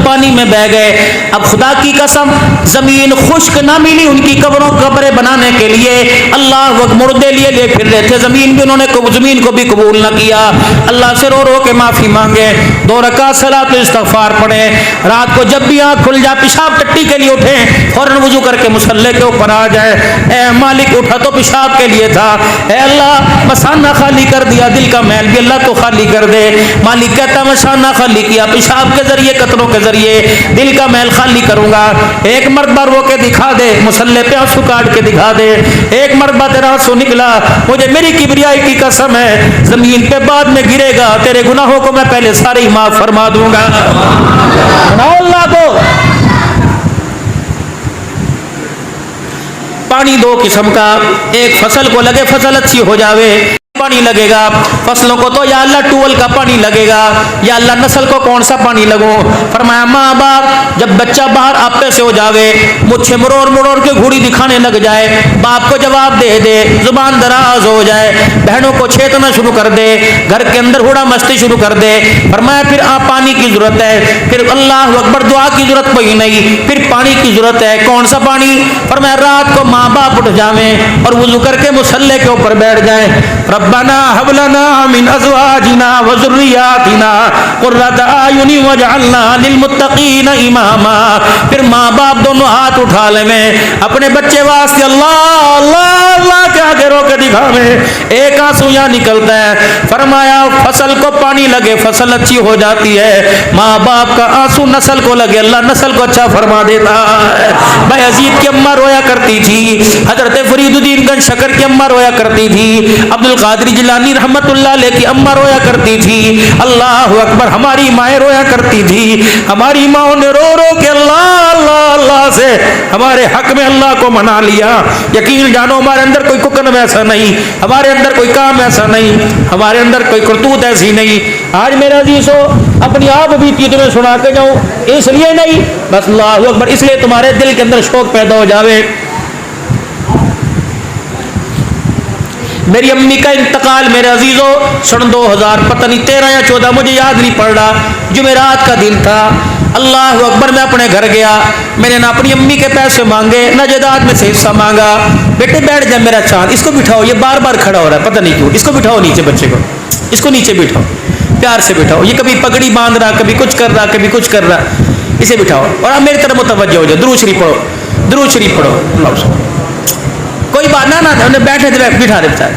पानी में बह गए। अब खुदा की कसम जमीन खुश्क ना मिली उनकी कब्रें बनाने के लिए, अल्लाह मुर्दे लिए फिर रहे थे, जमीन भी उन्होंने जमीन को भी कबूल ना किया। अल्लाह से रो रो के माफी मांगे, 2 रकात सलात इस्तिग़फ़ार पढ़े। रात को जब भी आँख खुल जाए पेशाब टट्टी के लिए उठे, फौरन वुजू करके मुसल्ले के ऊपर आ जाए। ए मालिक उठा तो पेशाब के लिए था, ए अल्लाह मसाना खाली कर दिया, दिल का मैल भी अल्लाह तो खाली कर दे। मालिक कहता मसाना खाली किया पेशाब के जरिए, कतरों के जरिए, दिल का मैल खाली करूंगा। एक मरतबा रो के दिखा दे, मुसल्ले पे आंसू काट के दिखा दे। एक मरतबा तेरा आंसू निकला, मुझे मेरी किबरियाई की कसम है जमीन पे बाद में गिरेगा, तेरे गुनाहों को मैं पहले सारे ही माफ फरमा दूंगा। अल्लाह को पानी 2 किस्म का, एक फसल को लगे फसल अच्छी हो जावे पानी लगेगा, फसलों को तो या अल्लाह ट्यूबवेल का पानी लगेगा, या अल्लाह नस्ल को कौन सा पानी लगो। फरमाया माँ बाप जब बच्चा बाहर आपे से हो जावे, मुझे मरोड़ मरोड़ के घूड़ी दिखाने लग जाए, बाप को जवाब दे दे, जुबान दराज हो जाए, बहनों को छेड़ना शुरू कर दे, घर के अंदर हुड़ा मस्ती शुरू कर दे। फरमाया फिर आप पानी की जरूरत है, फिर अल्लाह अकबर दुआ की जरूरत कोई नहीं, फिर पानी की जरूरत है। कौन सा पानी? फरमाया रात को माँ बाप उठ जावे और वुजू करके मुसल्ले के ऊपर बैठ जाए, रब्बना हब लना मिन अज़वाजिना व ज़ुर्रिय्यातिना क़ुर्रता अयुनि वजअलना लिलमुत्तक़ीना इमामा। फिर माँ बाप दोनों हाथ उठा ले में अपने बच्चे वास्ते अल्लाह अल्लाह अल्लाह के आगे रो के दिखावे, एक आंसू यहाँ निकलता है। फरमाया फसल को पानी लगे फसल अच्छी हो जाती है, माँ बाप का आंसू नस्ल को लगे अल्लाह नस्ल को अच्छा फरमा देता है। बायज़ीद की अम्मा रोया करती थी, हजरत फरीदुद्दीन गंज शकर की अम्मा रोया करती थी, अब्दुल कादिर जिलानी रहमतुल्लाह अलैह की अम्मा रोया करती थी, अल्लाह अकबर हमारी माएँ रोया करती थी। हमारी माओ ने रो रो के अल्लाह अल्लाह अल्लाह से हमारे हक में अल्लाह को मना लिया। यकीन जानो हमारे अंदर कोई कुकन ऐसा नहीं, हमारे अंदर कोई काम ऐसा नहीं, हमारे अंदर कोई करतूत ऐसी नहीं। आज मेरा अजीज़ो अपनी आप बीती तुम्हें सुना के जाऊँ इसलिए नहीं, बस अल्लाह अकबर इसलिए तुम्हारे दिल के अंदर शौक पैदा हो जावे। मेरी अम्मी का इंतकाल मेरे अजीज़ों सन 2000 पता नहीं 13 या 14 मुझे याद नहीं पड़ रहा, जुमेरात का दिन था। अल्लाह अकबर मैं अपने घर गया, मैंने ना अपनी अम्मी के पैसे मांगे ना जायदाद में से हिस्सा मांगा। बेटे बैठ जा मेरा चांद, इसको बिठाओ, ये बार बार खड़ा हो रहा है पता नहीं क्यों, इसको बिठाओ नीचे, बच्चे को इसको नीचे बिठाओ, प्यार से बिठाओ, ये कभी पगड़ी बांध रहा कभी कुछ कर रहा कभी कुछ कर रहा, इसे बिठाओ और आप मेरी तरफ मुतवज्जो हो जाओ, दुरूद शरीफ पढ़ो, दुरूद शरीफ पढ़ो। कोई बात ना ना बैठे थे बिठा दे बेचारे,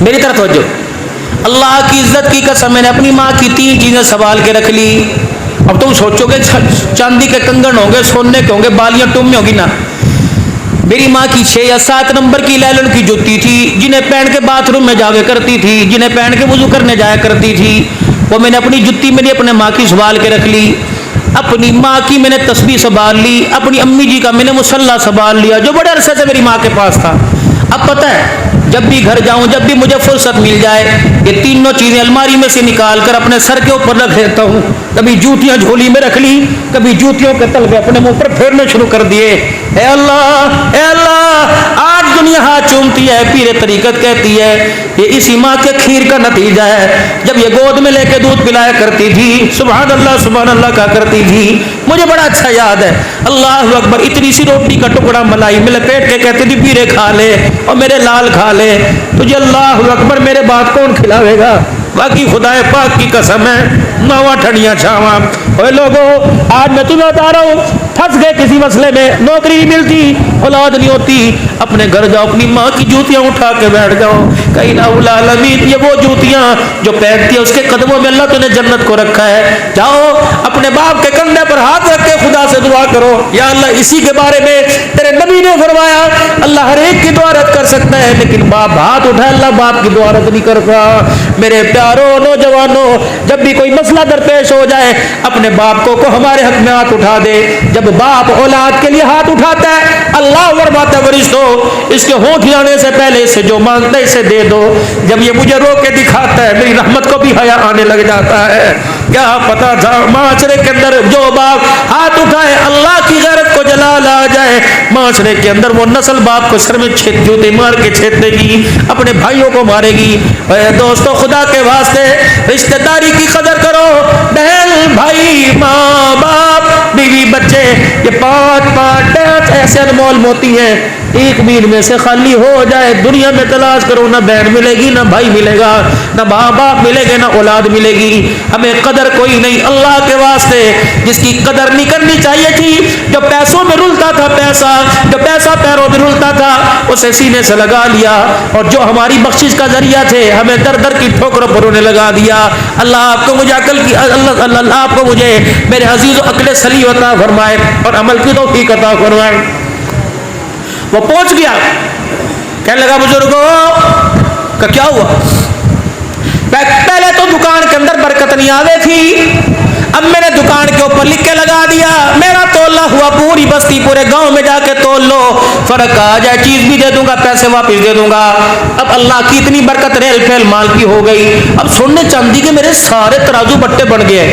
मेरी तरफ तवज्जो। अल्लाह की इज्जत की कसम मैंने अपनी माँ की 3 चीज़ें संभाल के रख ली। अब तुम सोचोगे चांदी के कंगन होंगे, सोने के होंगे, बालियाँ टुम्मे होगी ना। मेरी माँ की 6 या 7 नंबर की लैलन की जूती थी, जिन्हें पहन के बाथरूम में जावे करती थी, जिन्हें पहन के वुजू करने जाया करती थी, वो मैंने अपनी जूती मेरी अपने माँ की संभाल के रख ली। अपनी माँ की मैंने तस्बीह संभाल ली, अपनी अम्मी जी का मैंने मुसल्ला संभाल लिया जो बड़े अरसे से मेरी माँ के पास था। अब पता है जब भी घर जाऊं, जब भी मुझे फुर्सत मिल जाए, ये तीनों चीज़ें अलमारी में से निकाल कर अपने सर के ऊपर रख लेता हूँ। कभी जूतियाँ झोली में रख ली, कभी जूतियों के तलवे अपने मुंह पर फेरने शुरू कर दिए। ए अल्लाह आज दुनिया हाथ चूमती है, पीरे तरीकत कहती है ये इसी माँ के खीर का नतीजा है। जब ये गोद में लेके दूध पिलाया करती थी, सुभान अल्लाह कहा करती थी, मुझे बड़ा अच्छा याद है। अल्लाह अकबर इतनी सी रोटी का टुकड़ा मलाई में लपेट के कहती थी पीरे खा ले और मेरे लाल खा ले, तुझे अल्लाह अकबर मेरे बात कौन खिलावेगा। बाकी खुदाए पाक की कसम है नवा ठंडियाँ छावा। ओए लोगों आज मैं तुम्हें बता रहा हूँ, फंस गए किसी मसले में, नौकरी नहीं मिलती, औलाद नहीं होती, अपने घर जाओ, अपनी माँ की जूतियाँ उठा के बैठ जाओ। कहीं ना उलालमीन ये वो जूतियाँ जो पहनती है उसके कदमों में अल्लाह तूने जन्नत को रखा है। जाओ अपने बाप के कंधे पर हाथ रख के खुदा से दुआ करो, या अल्लाह इसी के बारे में तेरे नबी ने फरमाया अल्लाह हर एक की दुआ रद्द कर सकता है, लेकिन बाप हाथ उठाए अल्लाह बाप की दुआ रद्द नहीं करता। मेरे प्यारों नौजवानों, जब भी कोई मसला दरपेश हो जाए अपने बाप को हमारे हक में हाथ उठा दे। जब बाप औलाद के लिए हाथ उठाता है अल्लाह फरमाता है फरिश्तों इसके होंठ हिलाने से पहले इसे जो मांगता है इसे दे दो। जब ये मुझे रो के दिखाता है मेरी रहमत को भी हया आने लग जाता है। क्या पता था माशरे के अंदर जो बाप हाथ उठाए अल्लाह की गैरत को जलाल आ जाए, माशरे के अंदर वो नस्ल बाप को सर में जूते मार के छेद देगी, अपने भाइयों को मारेगी। दोस्तों खुदा के वास्ते रिश्तेदारी की कदर करो। बहन भाई माँ बाप बीवी बच्चे, ये पाँच ऐसे अनमोल मोती हैं, एक मील में से खाली हो जाए दुनिया में तलाश करो, ना बहन मिलेगी, ना भाई मिलेगा, ना माँ बाप मिलेंगे, ना औलाद मिलेगी। हमें कदर कोई नहीं अल्लाह के वास्ते। जिसकी कदर नहीं करनी चाहिए थी, जो पैसों में रुलता था, जो पैसा पैरों में रुलता था, उसे सीने से लगा लिया, और जो हमारी बख्शिश का जरिया थे हमें दर दर की ठोकरों पर उन्हें लगा दिया। अल्लाह आपको मुझे अकल की अल्लाह आपको मुझे मेरे अजीज अकल सली अता फरमाए और अमल की तौफीक अता फरमाए। वो पहुंच गया, कहने लगा बुजुर्गों का क्या हुआ? पहले तो दुकान के अंदर बरकत नहीं आवे थी, अब मैंने दुकान के ऊपर लिख के लगा दिया, मेरा तोला हुआ पूरी बस्ती पूरे गांव में जाके तोल लो, फर्क आ जाए चीज भी दे दूंगा, पैसे वापस दे दूंगा। अब अल्लाह की इतनी बरकत रेल फेल माल की हो गई। अब सोने चांदी के मेरे सारे तराजू बट्टे बन गए।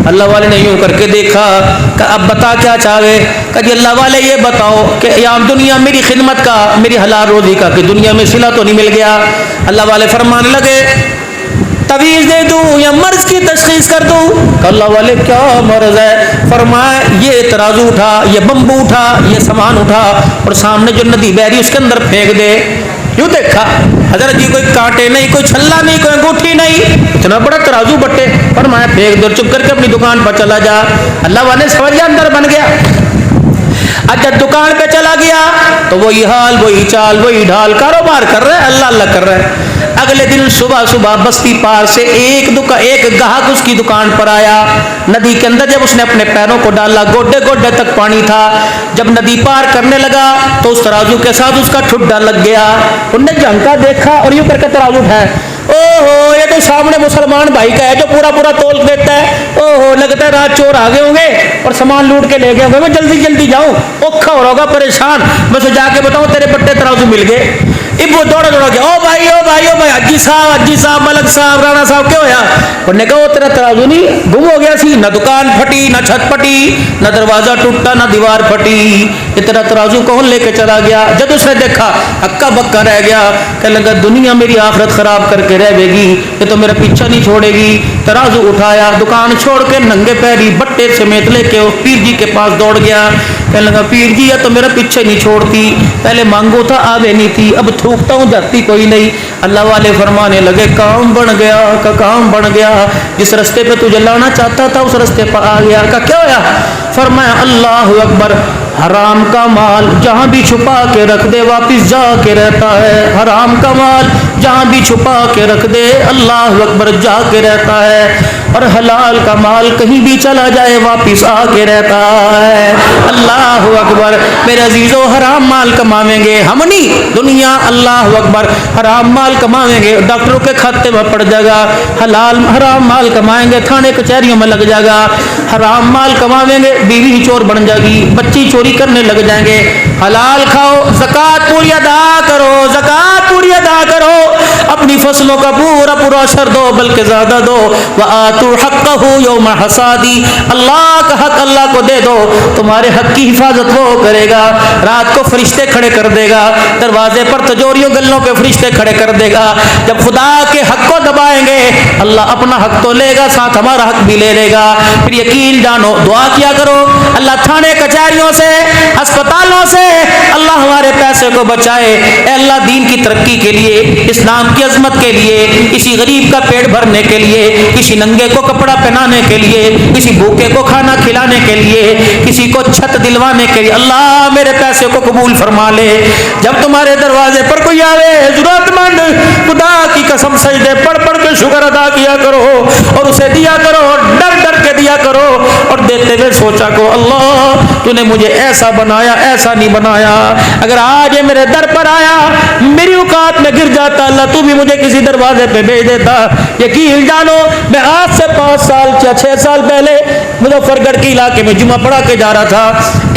अल्लाह वाले ने यूं करके देखा, अब बता क्या चाहे? कभी अल्लाह वाले ये बताओ कि यहाँ दुनिया मेरी खिदमत का, मेरी हलाल रोजी का, कि दुनिया में सिला तो नहीं मिल गया? अल्लाह वाले फरमाने लगे तवीज़ दे दूं या मर्ज की तशखीस कर दूं? अल्लाह वाले क्या मर्ज है? फरमाया ये तराजू उठा, ये बम्बू उठा, ये सामान उठा और सामने जो नदी बह रही उसके अंदर फेंक दे। यूं देखा हजरत जी, कोई कांटे नहीं, कोई छल्ला नहीं, कोई अंगूठी नहीं, इतना बड़ा तराजू बट्टे। फरमाया फेंक दो, चुप करके अपनी दुकान पर चला जा। अल्लाह वाले समझ गया, अंदर बन गया। अच्छा दुकान पे चला गया तो वही हाल, वही चाल, वही ढाल, कारोबार कर रहा है, अल्लाह अल्लाह कर रहा है। अगले दिन सुबह सुबह बस्ती पार से एक गाहक उसकी दुकान पर आया। नदी के अंदर जब उसने अपने पैरों को डाला, गोड्डे गोड्डे तक पानी था। जब नदी पार करने लगा तो उस तराजू के साथ उसका ठुड्डा लग गया। उनने झांका देखा और यूं करके तराजू उठाया, ओहो ये तो सामने मुसलमान भाई का है जो पूरा पूरा तोल देता है। ओहो लगता है रात चोर आ गए होंगे और सामान लूट के ले गए होंगे, मैं जल्दी जल्दी जाऊं, औखा हो रहा परेशान, मैं तो जाके बताऊं तेरे बट्टे तराजू मिल गए। इब वो दौड़ा दौड़ा गया, ओ भाई ओ भाई ओ भाई, हाजी साहब मलक साहब राणा साहब क्या होया? उन्होंने कहा वो तेरा तराजू नहीं गुम हो गया सी, ना दुकान फटी, ना छत फटी, ना दरवाजा टूटा, ना दीवार फटी, ये तेरा तराजू कौन लेके चला गया? जब उसने देखा हक्का बक्का रह गया, कहने लगा दुनिया मेरी आखिरत खराब करके रहेगी, ये तो मेरा पीछा नहीं छोड़ेगी। तराजू उठाया, दुकान छोड़ के नंगे पैरी बट्टे समेत लेके उस पीर जी के पास दौड़ गया। कहने लगा पीर जी ये तो मेरा पीछे नहीं छोड़ती, पहले मांगो था आगे नहीं थी, अब थूकता हूँ जाती कोई नहीं। अल्लाह वाले फरमाने लगे काम बन गया का काम बन गया, जिस रास्ते पे तुझे लाना चाहता था उस रास्ते पर आ गया। का क्या होया? फरमाया अल्लाह अकबर, हराम का माल जहाँ भी छुपा के रख दे वापिस जा के रहता है। हराम का माल जहाँ भी छुपा के रख दे अल्लाह अकबर जा के रहता है, और हलाल का माल कहीं भी चला जाए वापिस आके रहता है। अल्लाह अकबर। मेरे अजीजों हराम माल कमावेंगे हम नहीं, दुनिया अल्लाह अकबर हराम माल कमावेंगे, डॉक्टरों के खाते में पड़ जाएगा। हराम माल कमाएंगे, थाने कचहरियों में लग जाएगा। हराम माल कमावेंगे, बीवी चोर बन जाएगी, बच्ची चोरी करने लग जाएंगे। हलाल खाओ, ज़कात पूरी अदा करो, ज़कात पूरी अदा करो, अपनी फसलों का पूरा पूरा असर दो बल्कि ज्यादा दो। व आतू हक़्क़हू यौम हसादी, अल्लाह का हक अल्लाह को दे दो, तुम्हारे हक की हिफाजत वो करेगा। रात को फरिश्ते खड़े कर देगा, दरवाजे पर तिजोरियों गल्लों पे फरिश्ते खड़े कर देगा। जब खुदा के हक को दबाएंगे अल्लाह अपना हक तो लेगा, साथ हमारा हक भी ले लेगा। फिर यकीन जानो, दुआ किया करो अल्लाह थाने कचहरियों से, अस्पतालों से अल्लाह हमारे पैसे को बचाए। अल्लाह दीन की तरक्की के लिए, इस्लाम की अजमत के लिए, किसी गरीब का पेट भरने के लिए, किसी नंगे को कपड़ा पहनाने के लिए, किसी भूखे को खाना खिलाने के लिए, किसी को छत दिलवाने के लिए अल्लाह मेरे पैसे को कबूल फरमा ले। जब तुम्हारे दरवाजे पर कोई आवे जरूरतमंद, खुदा की कसम सजदे पढ़ पढ़ के शुक्र अदा किया करो और उसे दिया करो, डर डर के दिया करो, और देते हुए सोचा करो अल्लाह तूने मुझे ऐसा बनाया, ऐसा नहीं बनाया। अगर आज ये मेरे दर पर आया, मेरी औकात में गिर जाता, अल्लाह तू भी मुझे किसी दरवाजे पे भेज देता। यकीन जानो, मैं आज से 5 साल या 6 साल पहले मुजफ्फरगढ़ के इलाके में जुमा पढ़ा के जा रहा था।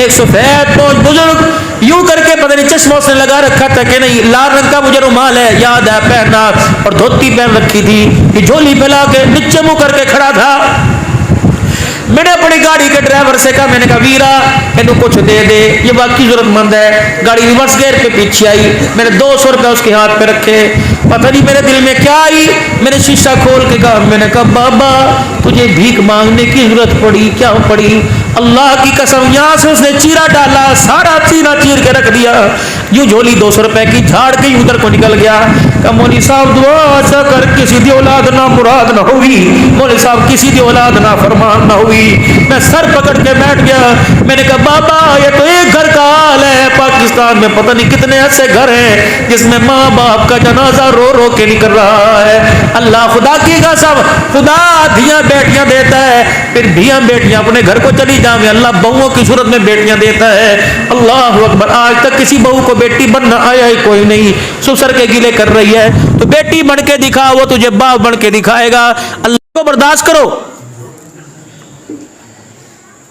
एक सफेद तो बुजुर्ग यूं करके पता नहीं चश्मा उसने लगा रखा था कि नहीं, लाल रंग का मुझे रुमाल है याद है पहना, और धोती पहन रखी थी, झोली फैला के नीचे मुंह करके खड़ा था। मैंने अपनी गाड़ी के ड्राइवर से कहा, मैंने कहा वीरा इन्हें कुछ दे दे, ये बाकी जरूरतमंद है। गाड़ी रिवर्स गियर पे पीछे आई, मैंने 200 रुपये उसके हाथ पे रखे। पता नहीं मेरे दिल में क्या आई, मैंने शीशा खोल के कहा, मैंने कहा बाबा तुझे भीख मांगने की जरूरत पड़ी क्या पड़ी? अल्लाह की कसम, यहाँ से उसने चीरा डाला, सारा चीरा चीर के रख दिया। यूं झोली 200 रुपए की झाड़ के उधर को निकल गया। कहा मौली साहब दुआ ऐसा कर किसी दी औलाद ना मुराद ना हुई, मौली साहब किसी दी औलाद ना फरमान ना हुई। मैं सर पकड़ के बैठ गया। मैंने कहा बाबा ये तो एक घर का हाल है, पाकिस्तान में पता नहीं कितने ऐसे घर हैं जिसमें माँ बाप का जनाजा रो रो के निकल रहा है। अल्लाह खुदा की कसम, खुदा धियां बेटियां देता है, फिर धियां बेटियां अपने घर को चली जावे, अल्लाह बहुओं की सूरत में बेटियां देता है। अल्लाह अकबर। आज तक किसी बहू को बेटी बनना आया ही कोई नहीं, ससुर के गिले कर रही है। तो बेटी बन के दिखा, वो तुझे बाप बन के दिखाएगा। अल्लाह को बर्दाश्त करो।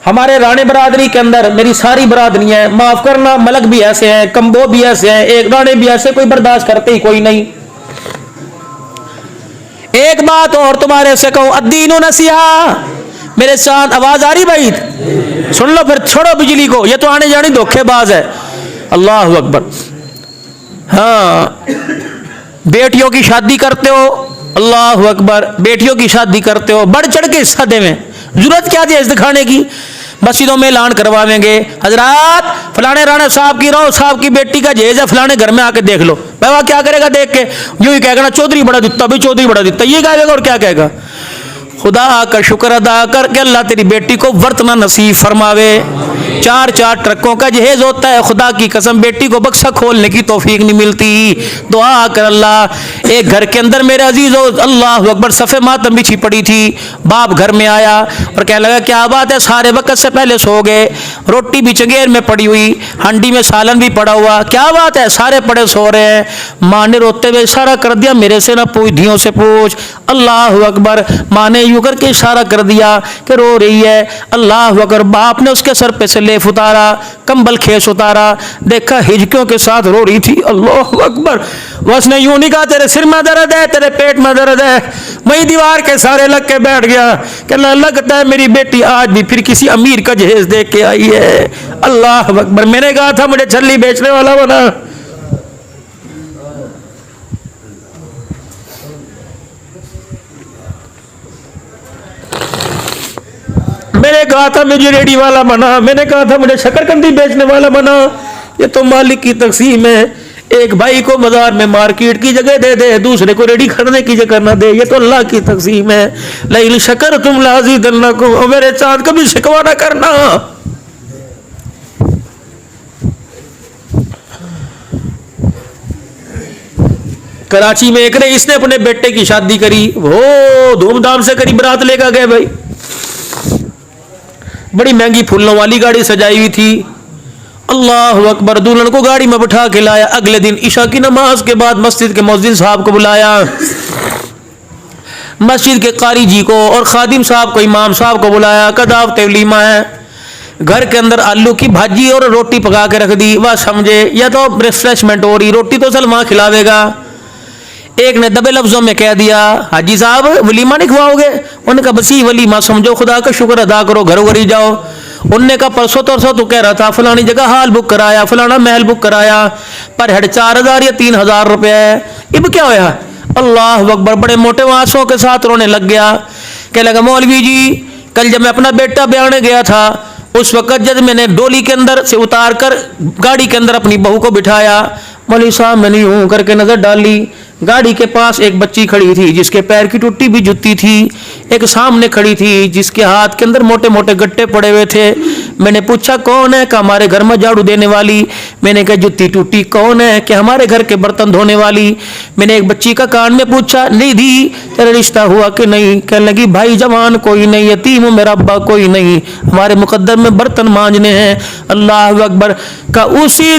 हमारे राणे बरादरी के अंदर मेरी सारी बरादरियां हैं, माफ करना मलक भी ऐसे हैं, कम्बो भी ऐसे हैं, एक राणे भी ऐसे, कोई बर्दाश्त करते ही कोई नहीं। एक बात और तुम्हारे से कहूं, अद्दीनु नसीहा। मेरे साथ आवाज आ रही भाई? सुन लो फिर, छोड़ो बिजली को, ये तो आने जानी धोखेबाज है। अल्लाह अकबर। हाँ, बेटियों की शादी करते हो, अल्लाह अकबर, बेटियों की शादी करते हो, बढ़ चढ़ के हिस्सा देवें, जरूरत क्या थी दिखाने की? मस्जिदों में ऐलान करवाएंगे, हजरात फलाने राणा साहब की रहो साहब की बेटी का जहेज है, फलाने घर में आके देख लो। बाबा क्या करेगा देख के? यूं ही कहेगा ना चौधरी बड़ा दिता, भाई चौधरी बड़ा दिता, ये कहेगा और क्या कहेगा? खुदा का शुक्र अदा करके अल्लाह तेरी बेटी को वर्तना नसीब फरमावे। 4-4 ट्रकों का जहेज होता है, खुदा की कसम बेटी को बक्सा खोलने की तौफीक नहीं मिलती। दुआ कर अल्लाह। एक घर के अंदर मेरे अजीजों, अल्लाह अकबर, सफ़े मातम बिछी पड़ी थी। बाप घर में आया और कहने लगा क्या बात है, सारे वक्त से पहले सो गए, रोटी भी चंगेर में पड़ी हुई, हांडी में सालन भी पड़ा हुआ, क्या बात है, सारे पड़े सो रहे हैं। माँ ने रोते हुए इशारा कर दिया, मेरे से ना पूछ, धियों से पूछ। अल्लाह अकबर। माँ ने यूं करके इशारा कर दिया कि रो रही है। अल्लाह अकबर। बाप ने उसके सर पे से लेफ उतारा, कंबल खेस उतारा, देखा हिजकियों के साथ रो रही थी। अल्लाह अकबर। उसने यूं नहीं कहा तेरे सिर में दर्द है, तेरे पेट में दर्द है, वही दीवार के सारे लग के बैठ गया कि लगता है मेरी बेटी आज भी फिर किसी अमीर का जहेज देख के आई है। अल्लाह अकबर। मैंने कहा था मुझे छल्ली बेचने वाला बना। मैंने कहा था मुझे रेडी वाला बना, मैंने कहा था मुझे शकरकंदी बेचने वाला बना। ये तो मालिक की तकसीम है। एक भाई को बाजार में मार्केट की जगह दे दे, दूसरे को रेडी खरीदने की जगह ना दे, ये तो अल्लाह की तकसीम है। लइन शकर तुम लाज़िदन्नकुम, मेरे साथ कभी शिकवा ना करना। कराची में एक रईस ने अपने बेटे की शादी करी, वो धूमधाम से करी, बारात लेकर गए भाई, बड़ी महंगी फूलों वाली गाड़ी सजाई हुई थी। अल्लाह अकबर। दुल्हन को गाड़ी में बैठा के लाया। अगले दिन ईशा की नमाज के बाद मस्जिद के मुअज्जिन साहब को बुलाया, मस्जिद के कारी जी को और खादिम साहब को, इमाम साहब को बुलाया। कदावत वलीमा है, घर के अंदर आलू की भाजी और रोटी पका के रख दी। वह समझे या तो रिफ्रेशमेंट हो रही, रोटी तो सलमा खिलावेगा। एक ने दबे लफ्जों में कह दिया हाजी साहब वलीमा नहीं खवाओगे? उन्होंने कहा बस ही वलीमा समझो, खुदा का शुक्र अदा करो, घरों घर ही जाओ। उनने कहा परसों तरसों तो कह रहा था फलानी जगह हाल बुक कराया, फलाना महल बुक कराया, पर हेड 4000 या 3000 रुपये है। अब क्या होया? अल्लाह अकबर। बड़े मोटे आंसुओं के साथ रोने लग गया। कह लगा मौलवी जी कल जब मैं अपना बेटा ब्याने गया था, उस वक्त जब मैंने डोली के अंदर से उतार कर गाड़ी के अंदर अपनी बहू को बिठाया, मौलवी साहब मैंने यूं करके नजर डाली, गाड़ी के पास एक बच्ची खड़ी थी जिसके पैर की टूटी भी जुत्ती थी, एक सामने खड़ी थी जिसके हाथ के अंदर मोटे मोटे गट्टे पड़े हुए थे। मैंने पूछा कौन है? कि हमारे घर में झाड़ू देने वाली। मैंने कहा जुत्ती टूटी कौन है? कि हमारे घर के बर्तन धोने वाली। मैंने एक बच्ची का कान में पूछा नहीं दी तेरा रिश्ता हुआ कि नहीं? कहने लगी भाई जवान कोई नहीं, यतीम हूं, मेरा अब्बा कोई नहीं, हमारे मुकद्दर में बर्तन मांजने हैं। अल्लाह अकबर। का उसी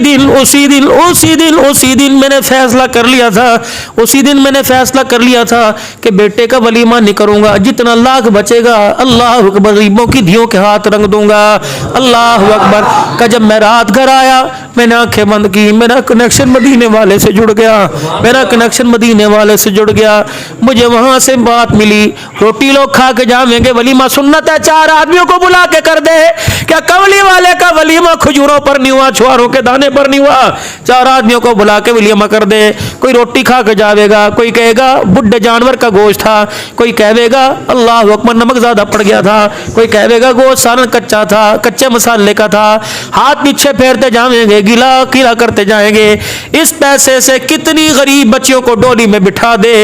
दिन मैंने फैसला कर लिया था, उसी दिन मैंने फैसला कर लिया था कि बेटे का वलीमा नहीं करूंगा, जितना लाख बचेगा अल्लाह अकबर गरीबों की धियों के हाथ रंग दूंगा। अल्लाह अकबर। का जब मैं रात घर आया मैंने आंखें बंद की, मेरा कनेक्शन मदीने वाले से जुड़ गया, मेरा कनेक्शन मदीने वाले से जुड़ गया। मुझे वहां से बात मिली, रोटी लोग खा के जाएंगे, वलीमा सुन्नत है, 4 आदमियों को बुला के कर दे। क्या कवली वाले का वलीमा खजूरों पर नहीं हुआ, छुआरों के दाने पर नहीं हुआ? 4 आदमियों को बुला के वलीमा कर दे। कोई रोटी खा के जाएगा, कोई कहेगा बुड्ढे जानवर का गोश्त था, कोई कहेगा अल्लाह अकबर नमक ज्यादा पड़ गया था, कोई कहेगा गोश्त सालन कच्चा था, कच्चे मसाले का था। हाथ पीछे फेरते जाएंगे, गिला कीला करते जाएंगे। इस पैसे से कितनी गरीब बच्चियों को डोली में बिठा दे,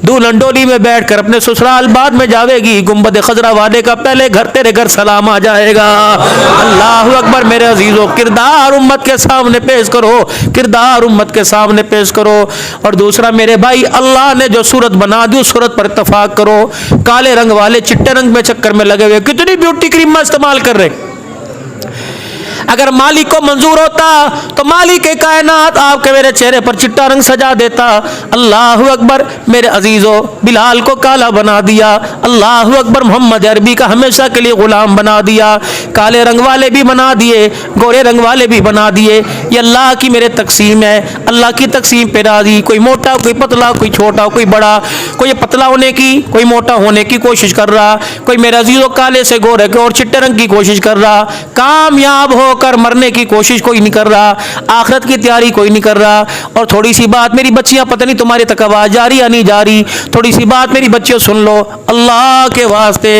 दुल्हन डोली में बैठकर अपने ससुराल बाद में जावेगी, गुंबद खजरा वाले का पहले घर तेरे घर सलाम आ जाएगा। अल्लाह अकबर। मेरे अजीजों, किरदार उम्मत के सामने पेश करो, किरदार उम्मत के सामने पेश करो। और दूसरा मेरे भाई, अल्लाह ने जो सूरत बना दी उस सूरत पर इत्तफाक करो। काले रंग वाले चिट्टे रंग में चक्कर में लगे हुए कितनी ब्यूटी क्रीम में इस्तेमाल कर रहे। अगर मालिक को मंजूर होता तो मालिक के कायनात आपके मेरे चेहरे पर चिट्टा रंग सजा देता। अल्लाह अकबर। मेरे अजीजों, बिलाल को काला बना दिया। अल्लाह अकबर। मोहम्मद अरबी का हमेशा के लिए गुलाम बना दिया। काले रंग वाले भी बना दिए, गोरे रंग वाले भी बना दिए। ये अल्लाह की मेरे तकसीम है, अल्लाह की तकसीम पे राजी। कोई मोटा, कोई पतला, कोई छोटा, कोई बड़ा, कोई पतला होने की, कोई मोटा होने की कोशिश कर रहा, कोई मेरे अजीजों काले से गोरे के और चिट्टे रंग की कोशिश कर रहा। कामयाब हो कर मरने की कोशिश कोई नहीं कर रहा, आखिरत की तैयारी कोई नहीं कर रहा। और थोड़ी सी बात मेरी बच्चियां, पता नहीं तुम्हारे तक आवाज जा रही या नहीं जा रही, थोड़ी सी बात मेरी बच्चियों सुन लो। अल्लाह के वास्ते,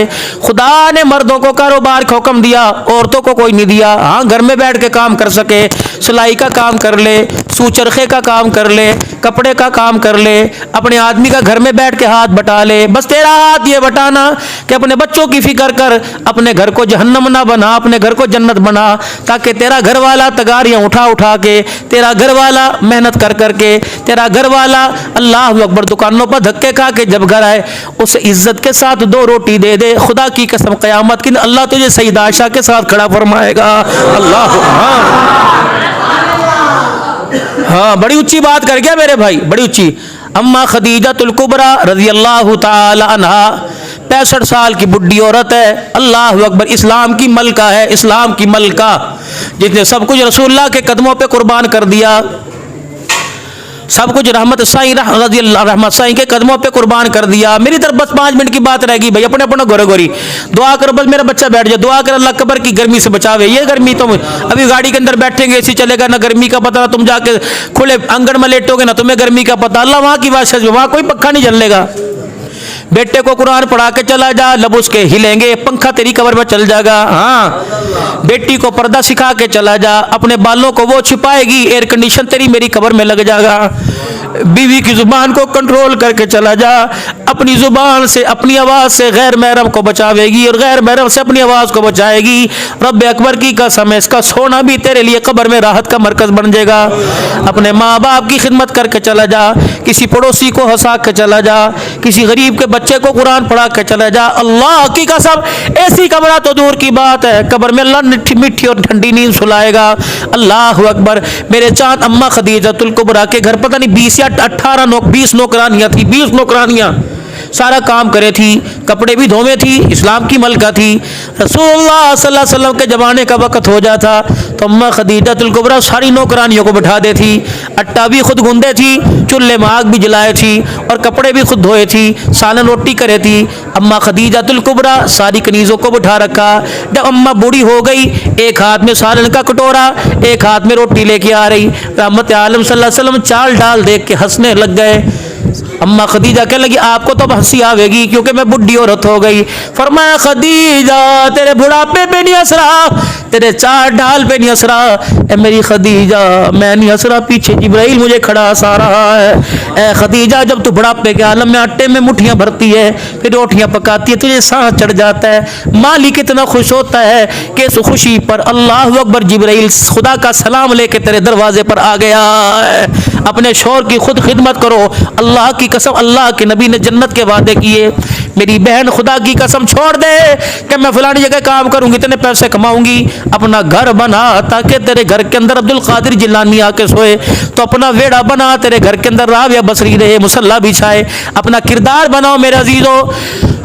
खुदा ने मर्दों को कारोबार का हुक्म दिया, औरतों को कोई नहीं दिया। हाँ, घर में बैठ के काम कर सके, सिलाई का काम कर ले, सूचरखे का काम कर ले, कपड़े का काम कर ले, अपने आदमी का घर में बैठ के हाथ बटा ले। बस तेरा हाथ ये बटाना कि अपने बच्चों की फिक्र कर, अपने घर को जहन्नम ना बना, अपने घर को जन्नत बना, ताकि तेरा घर वाला तगारियां उठा उठा के, तेरा घर वाला मेहनत कर करके, तेरा घर वाला अल्लाह अकबर दुकानों पर धक्के खा के जब घर आए, उसे इज्जत के साथ 2 रोटी दे दे। खुदा की कसम क़यामत की अल्लाह तुझे सईद आयशा के साथ खड़ा फरमाएगा। अल्लाह। हाँ, बड़ी ऊंची बात कर गया मेरे भाई, बड़ी ऊंची। अम्मा खदीजतुल कुबरा रज़ी अल्लाह ताला अन्हा 65 साल की बुढ़ी औरत है। अल्लाह अकबर। इस्लाम की मलका है, इस्लाम की मलका, जिसने सब कुछ रसूलुल्लाह के कदमों पे कुर्बान कर दिया, सब कुछ रहमत साईं रज़ी अल्लाह रहमत साईं के कदमों पे कुर्बान कर दिया। मेरी तरफ बस 5 मिनट की बात रहेगी भाई, अपने अपना गोरे गोरी दुआ कर, बस मेरा बच्चा बैठ जाए, दुआ कर अल्लाह कब्र की गर्मी से बचावे। ये गर्मी तो अभी गाड़ी के अंदर बैठेंगे, ऐसी चलेगा ना, गर्मी का पता ना, तुम जाके खुले आंगन में लेटोगे ना, तुम्हें गर्मी का पता। अल्लाह वहाँ की बात, वहाँ कोई पक्का नहीं चलेगा। बेटे को कुरान पढ़ा के चला जा, लब उसके हिलेंगे, पंखा तेरी कब्र में चल जाएगा। हाँ, बेटी को पर्दा सिखा के चला जा, अपने बालों को वो छुपाएगी, एयर कंडीशन तेरी मेरी कब्र में लग जाएगा। बीवी की जुबान को कंट्रोल करके चला जा, अपनी जुबान से, अपनी आवाज से गैर महरम को बचावेगी और गैर महरम से अपनी आवाज को बचाएगी। रब अकबर की कसम है, इसका सोना भी तेरे लिए कब्र में राहत का मरकज बन जाएगा। अपने माँ बाप की खिदमत करके चला जा, किसी पड़ोसी को हंसा के चला जा, किसी गरीब के बच्चे को कुरान पढ़ा के चला जा। अल्लाह की कसम, ऐसी कमरा तो दूर की बात है, कब्र में अल्लाह मीठी और ठंडी नींद सुलाएगा। अल्लाह अकबर। मेरे चांद अम्मा खदीजतुल कुबरा के घर पता नहीं 20 या 20 नौकरानियां थी, 20 नौकरानियां, सारा काम करे थी, कपड़े भी धोवे थी, इस्लाम की मलका थी। रसूलुल्लाह सल्लल्लाहु अलैहि वसल्लम के जमाने का वक्त हो जाता तो अम्मा खदीजतुल कुबरा सारी नौकरानियों को बिठा दे थी, आटा भी खुद गूंदे थी, चूल्हे में आग भी जलाए थी और कपड़े भी खुद धोए थी, सालन रोटी करे थी। अम्मा खदीजतुल कुबरा सारी कनीज़ों को बिठा रखा। जब अम्मा बूढ़ी हो गई, एक हाथ में सालन का कटोरा, एक हाथ में रोटी लेके आ रही। रहमत आलम सल्लल्लाहु अलैहि वसल्लम चाल डाल देख के हंसने लग गए। अम्मा खदीजा कहने लगी, आपको तो हंसी आवेगी क्योंकि मैं बुढ़ी औरत हो गई। फरमाया, खदीजा तेरे बुढ़ापे पे नहीं हंस रहा, तेरे चार ढाल पे नहीं हंस रहा। ए मेरी खदीजा, मैं नहीं हंस रहा, पीछे जिब्राइल मुझे खड़ा हंसा रहा है। ए खदीजा, जब तू बुढ़ापे के आलम में आटे में मुठियां भरती है, फिर रोटियां पकाती है, तुझे सांस चढ़ जाता है। मालिक इतना खुश होता है कि इस खुशी पर अल्लाह अकबर जिब्राइल खुदा का सलाम लेके तेरे दरवाजे पर आ गया है। अपने शौहर की खुद खिदमत करो। अल्लाह की कसम, अल्लाह के नबी ने जन्नत के वादे किए। मेरी बहन खुदा की कसम छोड़ दे कि मैं फलानी जगह काम करूंगी, इतने पैसे कमाऊंगी, अपना घर बना ताकि तेरे घर के अंदर अब्दुल कादिर जिलानी आके सोए। तो अपना वेड़ा बना, तेरे घर के अंदर राबिया बसरी रहे, मुसल्ला बिछाए। अपना किरदार बनाओ मेरे अजीजों।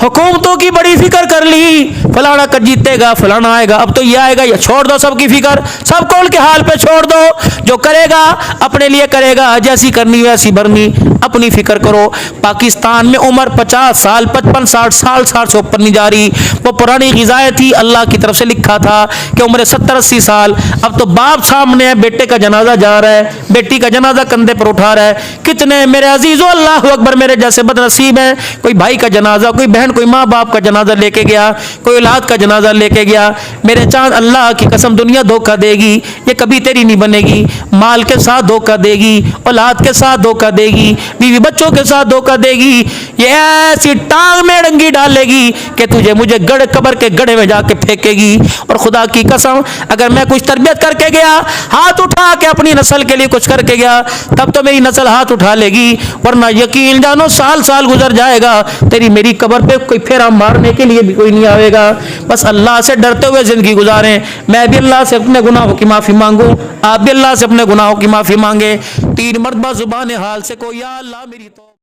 हुकूमतों की बड़ी फिक्र कर ली, फलाना कर जीतेगा, फलाना आएगा, अब तो ये आएगा, या छोड़ दो सबकी फिक्र, सबको उनके हाल पे छोड़ दो। जो करेगा अपने लिए करेगा, जैसी करनी वैसी भरनी, अपनी फिक्र करो। पाकिस्तान में उम्र 50 साल 55 60 साल 60 से ऊपर नहीं जा रही। वो पुरानी ग़िज़ाएँ थी, अल्लाह की तरफ से लिखा था कि उम्र 70 80 साल। अब तो बाप सामने है, बेटे का जनाजा जा रहा है, बेटी का जनाजा कंधे पर उठा रहा है। कितने मेरे अजीज़ों, अल्लाह अकबर, मेरे जैसे बदनसीब हैं, कोई भाई का जनाजा, कोई बहन, कोई माँ बाप का जनाजा लेके गया, कोई औलाद का जनाजा लेके गया। मेरे चांद, अल्लाह की कसम, दुनिया धोखा देगी, ये कभी तेरी नहीं बनेगी। माल के साथ धोखा देगी, औलाद के साथ धोखा देगी, बीवी बच्चों के साथ धोखा देगी। ये ऐसी टांग में डंगी डालेगी कि तुझे मुझे गड़ कब्र के गड्ढे में जाके फेंकेगी। और खुदा की कसम, अगर मैं कुछ तरबियत करके गया, हाथ उठा के अपनी नस्ल के लिए कुछ करके गया, तब तो मेरी नस्ल हाथ उठा लेगी, वरना यकीन जानो साल साल गुजर जाएगा, तेरी मेरी कब्र पे कोई फेरा मारने के लिए भी कोई नहीं आएगा। बस अल्लाह से डरते हुए जिंदगी गुजारें। मैं भी अल्लाह से अपने गुनाहों की माफ़ी मांगूं, आप भी अल्लाह से अपने गुनाहों की माफ़ी मांगे। 3 मरतबा ज़ुबान हाल से को, या अल्लाह मेरी तो